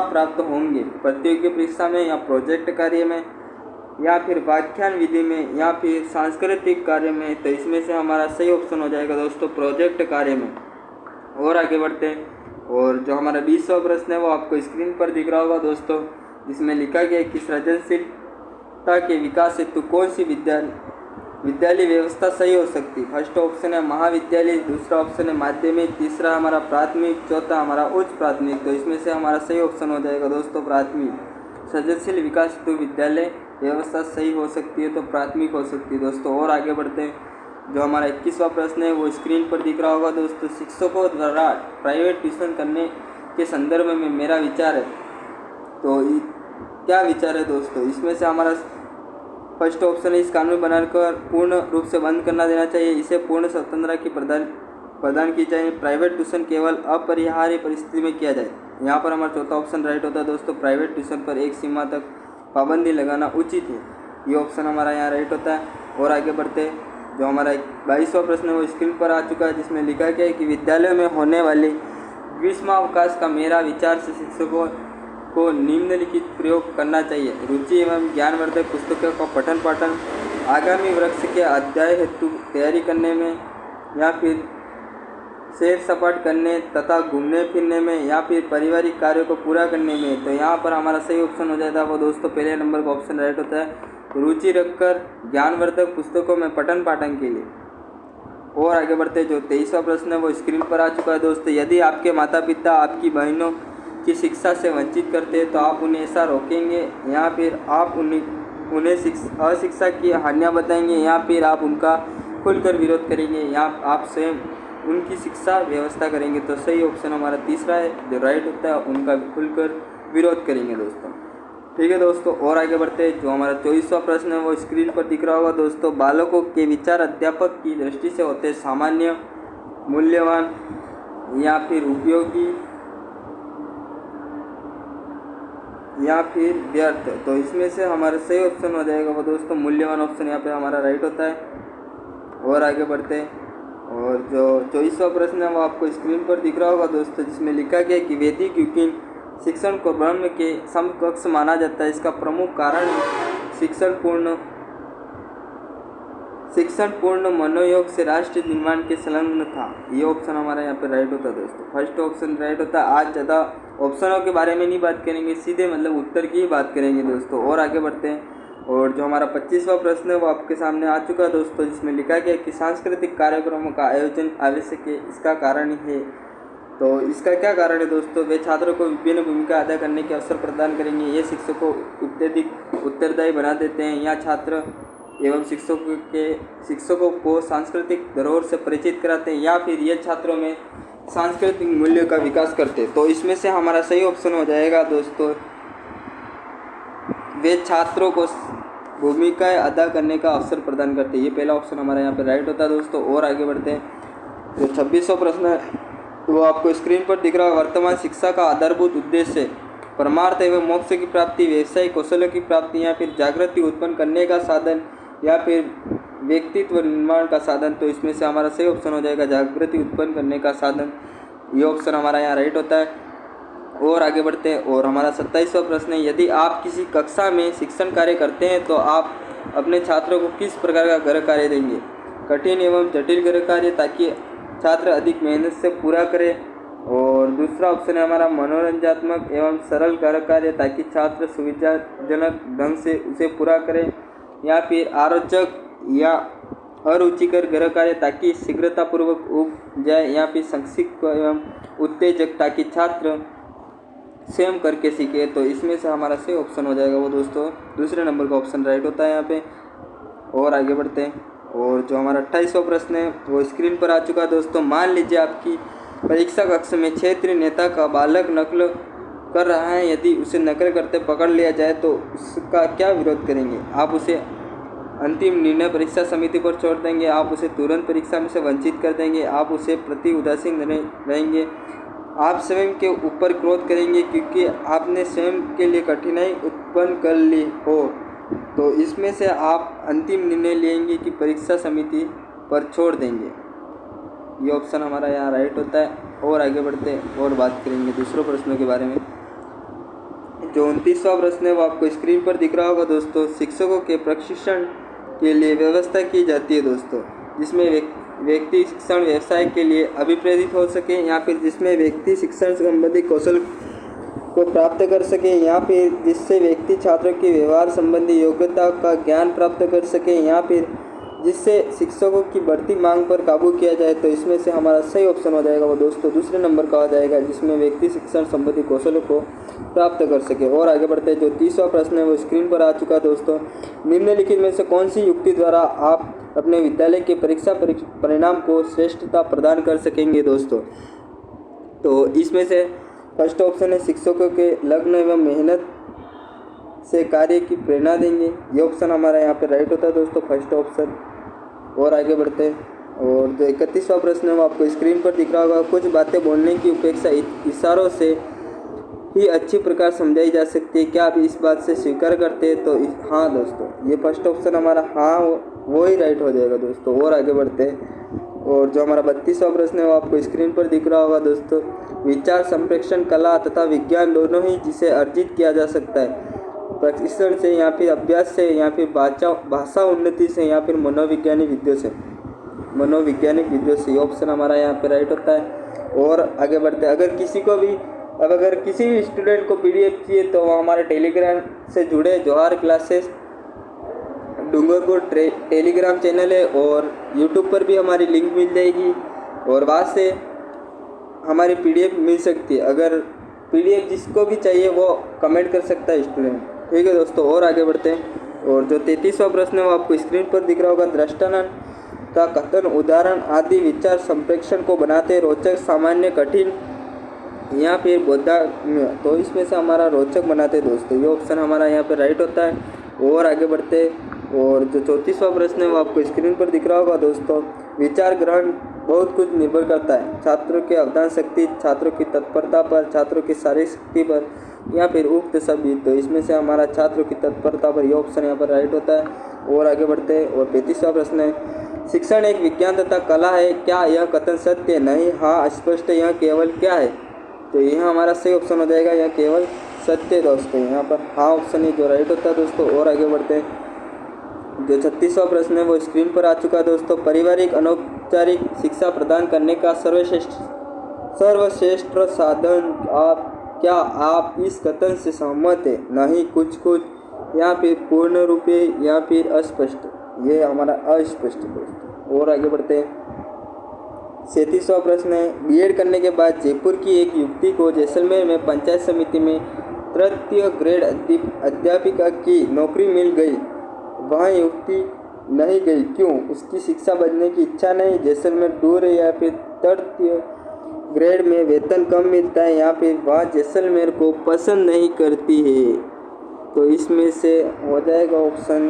प्राप्त होंगे? प्रतियोगी परीक्षा में, या प्रोजेक्ट कार्य में, या फिर व्याख्यान विधि में, या फिर सांस्कृतिक कार्य में? तो इसमें से हमारा सही ऑप्शन हो जाएगा दोस्तों प्रोजेक्ट कार्य में। और आगे बढ़ते हैं और जो हमारा 20वां प्रश्न है वो आपको स्क्रीन पर दिख रहा होगा दोस्तों, जिसमें लिखा गया है कि सृजनशीलता के विकास हेतु कौन सी विद्यालय व्यवस्था सही हो सकती है? फर्स्ट ऑप्शन है महाविद्यालय, दूसरा ऑप्शन है माध्यमिक, तीसरा हमारा प्राथमिक, चौथा हमारा उच्च प्राथमिक। तो इसमें से हमारा सही ऑप्शन हो जाएगा दोस्तों प्राथमिक। सृजनशील विकास हेतु विद्यालय व्यवस्था सही हो सकती है तो प्राथमिक हो सकती है दोस्तों। और आगे बढ़ते हैं जो हमारा 21वां प्रश्न है वो स्क्रीन पर दिख रहा होगा दोस्तों, शिक्षकों द्वारा प्राइवेट ट्यूशन करने के संदर्भ में मेरा विचार है। तो क्या विचार है दोस्तों? इसमें से हमारा फर्स्ट ऑप्शन है इस कानून बनाकर पूर्ण रूप से बंद करना देना चाहिए, इसे पूर्ण स्वतंत्रता की प्रदान की जाए, प्राइवेट ट्यूशन केवल अपरिहार्य परिस्थिति में किया जाए। यहाँ पर हमारा चौथा ऑप्शन राइट होता है दोस्तों, प्राइवेट ट्यूशन पर एक सीमा तक पाबंदी लगाना उचित है। ये ऑप्शन हमारा यहाँ राइट होता है। और आगे बढ़ते जो हमारा 22वां प्रश्न है वो स्क्रीन पर आ चुका है, जिसमें लिखा गया है कि विद्यालयों में होने वाले ग्रीष्मावकाश का मेरा विचार से शिक्षकों को निम्नलिखित प्रयोग करना चाहिए: रुचि एवं ज्ञानवर्धक पुस्तकों का पठन पाठन, आगामी वर्ष के अध्याय हेतु तैयारी करने में, या फिर सैर सपाट करने तथा घूमने फिरने में, या फिर पारिवारिक कार्यों को पूरा करने में। तो यहाँ पर हमारा सही ऑप्शन हो जाता है वो दोस्तों पहले नंबर का ऑप्शन राइट होता है, रुचि रखकर ज्ञानवर्धक पुस्तकों में पठन पाठन के लिए। और आगे बढ़ते जो 23वां प्रश्न है वो स्क्रीन पर आ चुका है दोस्तों, यदि आपके माता पिता आपकी बहनों की शिक्षा से वंचित करते हैं तो आप उन्हें ऐसा रोकेंगे, या फिर आप उन्हें अशिक्षा की हानियाँ बताएंगे, या फिर आप उनका खुलकर विरोध करेंगे, या आप स्वयं उनकी शिक्षा व्यवस्था करेंगे? तो सही ऑप्शन हमारा तीसरा है जो राइट होता है, उनका खुलकर विरोध करेंगे दोस्तों। ठीक है दोस्तों, और आगे बढ़ते हैं। जो हमारा 24वां प्रश्न है वो स्क्रीन पर दिख रहा होगा दोस्तों। बालकों के विचार अध्यापक की दृष्टि से होते हैं सामान्य, मूल्यवान या फिर उपयोगी या फिर व्यर्थ। तो इसमें से हमारा सही ऑप्शन हो जाएगा वो दोस्तों मूल्यवान ऑप्शन यहाँ पे हमारा राइट होता है। और आगे बढ़ते हैं। और जो 24वां प्रश्न है वो आपको स्क्रीन पर दिख रहा होगा दोस्तों, जिसमें लिखा गया कि वैदिक युगीन शिक्षण को ब्रह्म के समकक्ष माना जाता है। इसका प्रमुख कारण शिक्षण पूर्ण मनोयोग से राष्ट्र निर्माण के संलग्न था। ये ऑप्शन हमारा यहाँ पे राइट होता है दोस्तों, फर्स्ट ऑप्शन राइट होता है। आज ज़्यादा ऑप्शनों के बारे में नहीं बात करेंगे, सीधे मतलब उत्तर की ही बात करेंगे दोस्तों। और आगे बढ़ते हैं। और जो हमारा 25वां प्रश्न है वो आपके सामने आ चुका है दोस्तों, जिसमें लिखा गया कि सांस्कृतिक कार्यक्रमों का आयोजन आवश्यक है, इसका कारण है। तो इसका क्या कारण है दोस्तों? वे छात्रों को विभिन्न भूमिका अदा करने के अवसर प्रदान करेंगे। ये शिक्षकों को अत्यधिक उत्तरदायी बना देते हैं। यहाँ छात्र एवं शिक्षकों को सांस्कृतिक धरोहर से परिचित कराते हैं, या फिर ये छात्रों में सांस्कृतिक मूल्यों का विकास करते हैं। तो इसमें से हमारा सही ऑप्शन हो जाएगा दोस्तों, वे छात्रों को भूमिकाएं अदा करने का अवसर प्रदान करते हैं। ये पहला ऑप्शन हमारा यहाँ पे राइट होता है दोस्तों। और आगे बढ़ते हैं। जो 26वां प्रश्न है वो आपको स्क्रीन पर दिख रहा है। वर्तमान शिक्षा का आधारभूत उद्देश्य परमार्थ एवं मोक्ष की प्राप्ति, व्यवसायिक कौशलों की प्राप्ति, या फिर जागृति उत्पन्न करने का साधन, या फिर व्यक्तित्व निर्माण का साधन। तो इसमें से हमारा सही ऑप्शन हो जाएगा जागृति उत्पन्न करने का साधन। ये ऑप्शन हमारा यहाँ राइट होता है। और आगे बढ़ते हैं। और हमारा 27वां प्रश्न है, यदि आप किसी कक्षा में शिक्षण कार्य करते हैं तो आप अपने छात्रों को किस प्रकार का गृह कार्य देंगे? कठिन एवं जटिल गृह कार्य, ताकि छात्र अधिक मेहनत से पूरा करें। और दूसरा ऑप्शन है हमारा मनोरंजनात्मक एवं सरल गृह कार्य, ताकि छात्र सुविधाजनक ढंग से उसे पूरा करें। या फिर आरोचक या अरुचिकर गृह कार्य, ताकि शीघ्रतापूर्वक उग जाए। या फिर संक्षिप्त एवं उत्तेजक, ताकि छात्र स्वयं करके सीखे। तो इसमें से हमारा सही ऑप्शन हो जाएगा वो दोस्तों दूसरे नंबर का ऑप्शन राइट होता है यहाँ पे। और आगे बढ़ते हैं। और जो हमारा 28वां प्रश्न है वो स्क्रीन पर आ चुका है दोस्तों। मान लीजिए आपकी परीक्षा कक्ष में क्षेत्रीय नेता का बालक नकल कर रहा है। यदि उसे नकल करते पकड़ लिया जाए तो उसका क्या विरोध करेंगे? आप उसे अंतिम निर्णय परीक्षा समिति पर छोड़ देंगे, आप उसे तुरंत परीक्षा में से वंचित कर देंगे, आप उसे प्रति उदासीन रहेंगे, आप स्वयं के ऊपर क्रोध करेंगे क्योंकि आपने स्वयं के लिए कठिनाई उत्पन्न कर ली हो। तो इसमें से आप अंतिम निर्णय लेंगे कि परीक्षा समिति पर छोड़ देंगे। ये ऑप्शन हमारा यहाँ राइट होता है। और आगे बढ़ते हैं और बात करेंगे दूसरों प्रश्नों के बारे में। जो 29वां प्रश्न है वो आपको स्क्रीन पर दिख रहा होगा दोस्तों। शिक्षकों के प्रशिक्षण के लिए व्यवस्था की जाती है दोस्तों, जिसमें व्यक्ति शिक्षण व्यवसाय के लिए अभिप्रेरित हो सके, या फिर जिसमें व्यक्ति शिक्षण संबंधी कौशल को प्राप्त कर सके, या फिर जिससे व्यक्ति छात्रों की व्यवहार संबंधी योग्यता का ज्ञान प्राप्त कर सके, या फिर जिससे शिक्षकों की बढ़ती मांग पर काबू किया जाए। तो इसमें से हमारा सही ऑप्शन हो जाएगा वो दोस्तों दूसरे नंबर का हो जाएगा, जिसमें व्यक्ति शिक्षण संबंधी कौशलों को प्राप्त कर सके। और आगे बढ़ते हैं। जो 30वां प्रश्न है वो स्क्रीन पर आ चुका है दोस्तों। निम्नलिखित में से कौन सी युक्ति द्वारा आप अपने विद्यालय के परीक्षा परिणाम को श्रेष्ठता प्रदान कर सकेंगे दोस्तों? तो इसमें से फर्स्ट ऑप्शन है शिक्षकों के लग्न एवं मेहनत से कार्य की प्रेरणा देंगे। ये ऑप्शन हमारा यहाँ पे राइट होता है दोस्तों, फर्स्ट ऑप्शन। और आगे बढ़ते हैं। और जो 31वां प्रश्न है वो आपको स्क्रीन पर दिख रहा होगा। कुछ बातें बोलने की अपेक्षा इशारों से ही अच्छी प्रकार समझाई जा सकती है, क्या आप इस बात से स्वीकार करते हैं? तो हाँ दोस्तों, ये फर्स्ट ऑप्शन हमारा हाँ वो ही राइट हो जाएगा दोस्तों। और आगे बढ़ते हैं। और जो हमारा 32वां प्रश्न है वो आपको स्क्रीन पर दिख रहा होगा दोस्तों। विचार संप्रेषण कला तथा विज्ञान दोनों ही जिसे अर्जित किया जा सकता है, प्रशिक्षण से या फिर अभ्यास से, या फिर भाषा उन्नति से, या फिर मनोवैज्ञानिक विधियों से। ये ऑप्शन हमारा यहाँ पे राइट होता है। और आगे बढ़ते हैं। अगर किसी भी स्टूडेंट को PDF चाहिए तो वो हमारे टेलीग्राम से जुड़े। जोहार क्लासेस डूंगरपुर टेलीग्राम चैनल है, और यूट्यूब पर भी हमारी लिंक मिल जाएगी, और वहाँ से हमारी PDF मिल सकती है। अगर PDF जिसको भी चाहिए वो कमेंट कर सकता है स्टूडेंट। ठीक है दोस्तों। और आगे बढ़ते हैं। और जो 33वां प्रश्न है वो आपको स्क्रीन पर दिख रहा होगा। दृष्टांत का कथन, उदाहरण आदि विचार संप्रेषण को बनाते रोचक, सामान्य, कठिन या फिर बौद्धात्म्य, तो इसमें से हमारा रोचक बनाते हैं दोस्तों। ये ऑप्शन हमारा यहाँ पे राइट होता है। और आगे बढ़ते, और जो 34वां प्रश्न है वो आपको स्क्रीन पर दिख रहा होगा दोस्तों। विचार ग्रहण बहुत कुछ निर्भर करता है, छात्रों के अवधान शक्ति, छात्रों की तत्परता पर, छात्रों की शारीरिक शक्ति पर, या फिर उक्त सभी। तो इसमें से हमारा छात्रों की तत्परता पर, यह ऑप्शन यहाँ पर राइट होता है। और आगे बढ़ते हैं, और 35वां प्रश्न है, शिक्षण एक विज्ञान तथा कला है, क्या यह कथन सत्य है? नहीं, हाँ, स्पष्ट, यह केवल क्या है? तो यह हमारा सही ऑप्शन हो जाएगा, यह केवल सत्य दोस्तों। यहाँ पर हाँ ऑप्शन ही जो राइट होता है दोस्तों। और आगे बढ़ते हैं, जो 36वां प्रश्न है वो स्क्रीन पर आ चुका है दोस्तों। पारिवारिक अनौपचारिक शिक्षा प्रदान करने का सर्वश्रेष्ठ साधन क्या आप इस कथन से सहमत है? नहीं, कुछ कुछ, या फिर पूर्ण रूपे, या फिर अस्पष्ट। ये हमारा अस्पष्ट दोस्तों। और आगे बढ़ते हैं, 37वां प्रश्न है, बीएड करने के बाद जयपुर की एक युवती को जैसलमेर में पंचायत समिति में तृतीय ग्रेड अध्यापिका की नौकरी मिल गई, वहाँ युवती नहीं गई, क्यों? उसकी शिक्षा बढ़ने की इच्छा नहीं, जैसलमेर दूर है, या फिर तृतीय ग्रेड में वेतन कम मिलता है, या फिर वह जैसलमेर को पसंद नहीं करती है। तो इसमें से हो जाएगा ऑप्शन,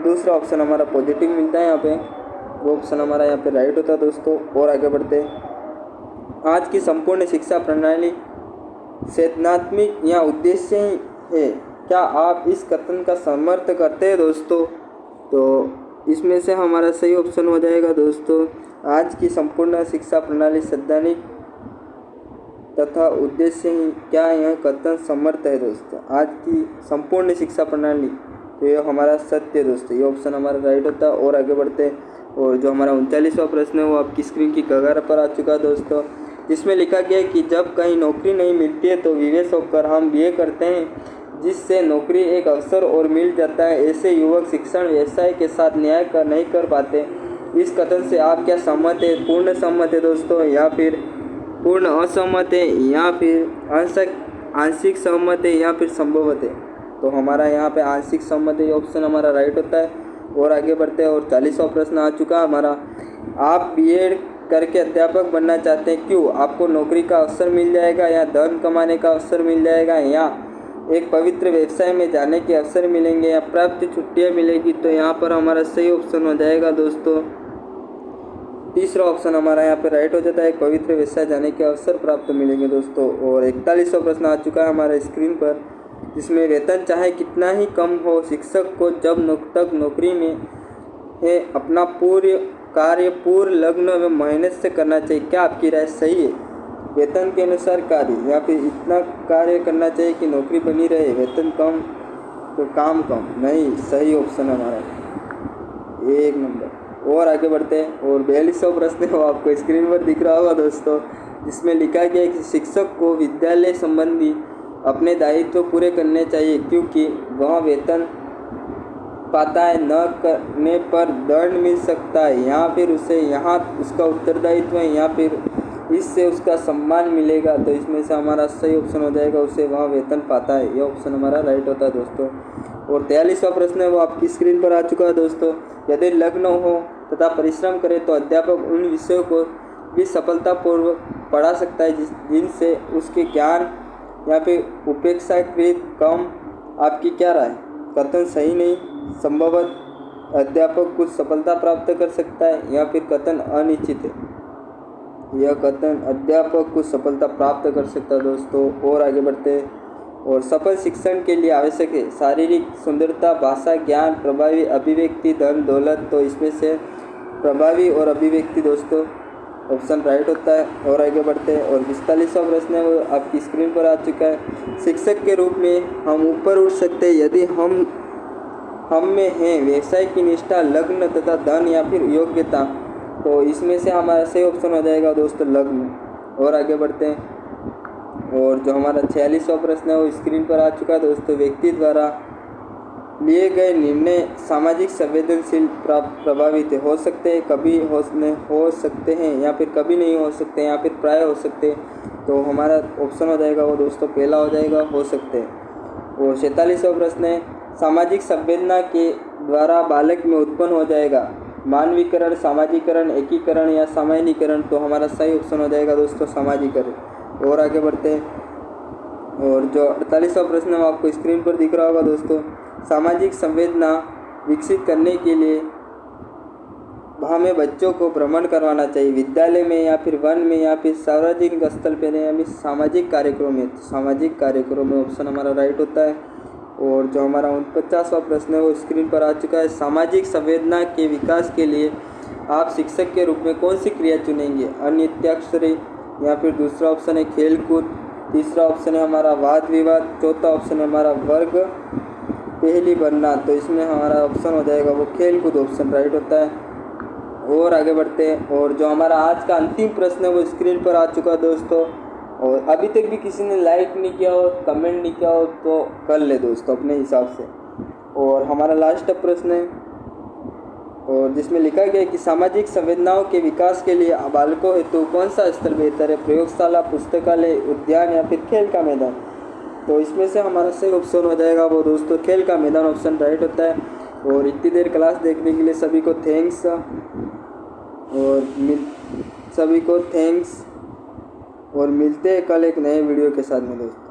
दूसरा ऑप्शन हमारा पॉजिटिव मिलता है यहाँ पे, वो ऑप्शन हमारा यहाँ पे राइट होता है दोस्तों। और आगे बढ़ते, आज की संपूर्ण शिक्षा प्रणाली सैद्धांतिक या उद्देश्य है, क्या आप इस कथन का समर्थन करते हैं दोस्तों? तो इसमें से हमारा सही ऑप्शन हो जाएगा दोस्तों, आज की संपूर्ण शिक्षा प्रणाली सैद्धांतिक तथा उद्देश्य ही, क्या यह कथन समर्थ है दोस्तों? आज की संपूर्ण शिक्षा प्रणाली, तो ये हमारा सत्य दोस्तों, ये ऑप्शन हमारा राइट होता है। और आगे बढ़ते हैं, और जो हमारा 39वां प्रश्न है वो आपकी स्क्रीन की कगार पर आ चुका है दोस्तों, जिसमें लिखा गया है कि जब कहीं नौकरी नहीं मिलती है तो विवश होकर हम बीए करते हैं, जिससे नौकरी एक अवसर और मिल जाता है। ऐसे युवक शिक्षण व्यवसाय के साथ न्याय नहीं कर पाते। इस कथन से आप क्या सहमत है? पूर्ण सहमत है दोस्तों, या फिर पूर्ण असहमत है, या फिर आंशिक सहमत है, या फिर संभवत है? तो हमारा यहाँ पे आंशिक सहमत है, ये ऑप्शन हमारा राइट होता है। और आगे बढ़ते हैं, और 40वां प्रश्न आ चुका हमारा, आप बीएड करके अध्यापक बनना चाहते हैं, क्यों? आपको नौकरी का अवसर मिल जाएगा, या धन कमाने का अवसर मिल जाएगा, या एक पवित्र व्यवसाय में जाने के अवसर मिलेंगे, या प्राप्त छुट्टियाँ मिलेगी? तो यहाँ पर हमारा सही ऑप्शन हो जाएगा दोस्तों, तीसरा ऑप्शन हमारा यहाँ पे राइट हो जाता है, पवित्र व्यवसाय जाने के अवसर प्राप्त मिलेंगे दोस्तों। और 41वां प्रश्न आ चुका है हमारे स्क्रीन पर, जिसमें वेतन चाहे कितना ही कम हो, शिक्षक को जब तक नौकरी में है अपना पूर्ण कार्य पूर्ण लग्न में मेहनत से करना चाहिए। क्या आपकी राय सही है? वेतन के अनुसार कार्य, या फिर इतना कार्य करना चाहिए कि नौकरी बनी रहे, वेतन कम तो काम कम? नहीं, सही ऑप्शन हमारा 1 नंबर। और आगे बढ़ते हैं, और 42वां प्रश्न है वो आपको स्क्रीन पर दिख रहा होगा दोस्तों, जिसमें लिखा गया है कि शिक्षक को विद्यालय संबंधी अपने दायित्व पूरे करने चाहिए, क्योंकि वह वेतन पाता है, न करने पर दंड मिल सकता है, या फिर उसे यहाँ उसका उत्तरदायित्व है, या फिर इससे उसका सम्मान मिलेगा। तो इसमें से हमारा सही ऑप्शन हो जाएगा, उसे वह वेतन पाता है, यह ऑप्शन हमारा राइट होता है दोस्तों। और 43वां प्रश्न है वो आपकी स्क्रीन पर आ चुका है दोस्तों, यदि लग्न हो तथा परिश्रम करे तो अध्यापक उन विषयों को भी सफलतापूर्वक पढ़ा सकता है जिनसे उसके ज्ञान या फिर उपेक्षाकृत कम। आपकी क्या राय? कथन सही नहीं, संभवत अध्यापक कुछ सफलता प्राप्त कर सकता है, या फिर कथन अनिश्चित है? यह कथन अध्यापक कुछ सफलता प्राप्त कर सकता है दोस्तों। और आगे बढ़ते हैं, और सफल शिक्षण के लिए आवश्यक है शारीरिक सुंदरता, भाषा ज्ञान, प्रभावी अभिव्यक्ति, धन दौलत। तो इसमें से प्रभावी और अभिव्यक्ति दोस्तों ऑप्शन राइट होता है। और आगे बढ़ते हैं, और 45वां प्रश्न है वो आपकी स्क्रीन पर आ चुका है, शिक्षक के रूप में हम ऊपर उठ सकते हैं यदि हम में हैं व्यवसाय की निष्ठा, लग्न तथा धन, या फिर योग्यता। तो इसमें से हमारा सही ऑप्शन हो जाएगा दोस्तों लग्न। और आगे बढ़ते हैं, और जो हमारा 46वां प्रश्न है वो स्क्रीन पर आ चुका है दोस्तों, व्यक्ति द्वारा लिए गए निर्णय सामाजिक संवेदनशील प्रभावित हो सकते हैं, कभी हो सकते हैं, या फिर कभी नहीं हो सकते, या फिर प्राय हो सकते हैं। तो हमारा ऑप्शन हो जाएगा वो दोस्तों पहला हो जाएगा, हो सकते हैं। और 47वां प्रश्न है, सामाजिक संवेदना के द्वारा बालक में उत्पन्न हो जाएगा मानवीकरण, सामाजिकरण, एकीकरण या सामान्यीकरण। तो हमारा सही ऑप्शन हो जाएगा दोस्तों सामाजिकरण। और आगे बढ़ते हैं। और जो 48वां प्रश्न है वो आपको स्क्रीन पर दिख रहा होगा दोस्तों। सामाजिक संवेदना विकसित करने के लिए हमें बच्चों को भ्रमण करवाना चाहिए, विद्यालय में या फिर वन में या फिर सार्वजनिक स्थल पर या फिर सामाजिक कार्यक्रम में। तो सामाजिक कार्यक्रम में ऑप्शन हमारा राइट होता है। और जो हमारा 49वां प्रश्न है वो स्क्रीन पर आ चुका है। सामाजिक संवेदना के विकास के लिए आप शिक्षक के रूप में कौन सी क्रिया चुनेंगे? अनित्याक्षरी, या फिर दूसरा ऑप्शन है खेलकूद, तीसरा ऑप्शन है हमारा वाद विवाद, चौथा ऑप्शन है हमारा वर्ग पहली बनना। तो इसमें हमारा ऑप्शन हो जाएगा वो खेलकूद, ऑप्शन राइट होता है। और आगे बढ़ते हैं। और जो हमारा आज का अंतिम प्रश्न है वो स्क्रीन पर आ चुका है दोस्तों। और अभी तक भी किसी ने लाइक नहीं किया हो, कमेंट नहीं किया हो तो कर ले दोस्तों अपने हिसाब से। और हमारा लास्ट प्रश्न है और जिसमें लिखा गया है कि सामाजिक संवेदनाओं के विकास के लिए बालकों हेतु कौन सा स्थल बेहतर है? प्रयोगशाला, पुस्तकालय, उद्यान या फिर खेल का मैदान। तो इसमें से हमारा सही ऑप्शन हो जाएगा वो दोस्तों खेल का मैदान, ऑप्शन राइट होता है। और इतनी देर क्लास देखने के लिए सभी को थैंक्स। और सभी को थैंक्स और मिलते हैं कल एक नए वीडियो के साथ में दोस्तों।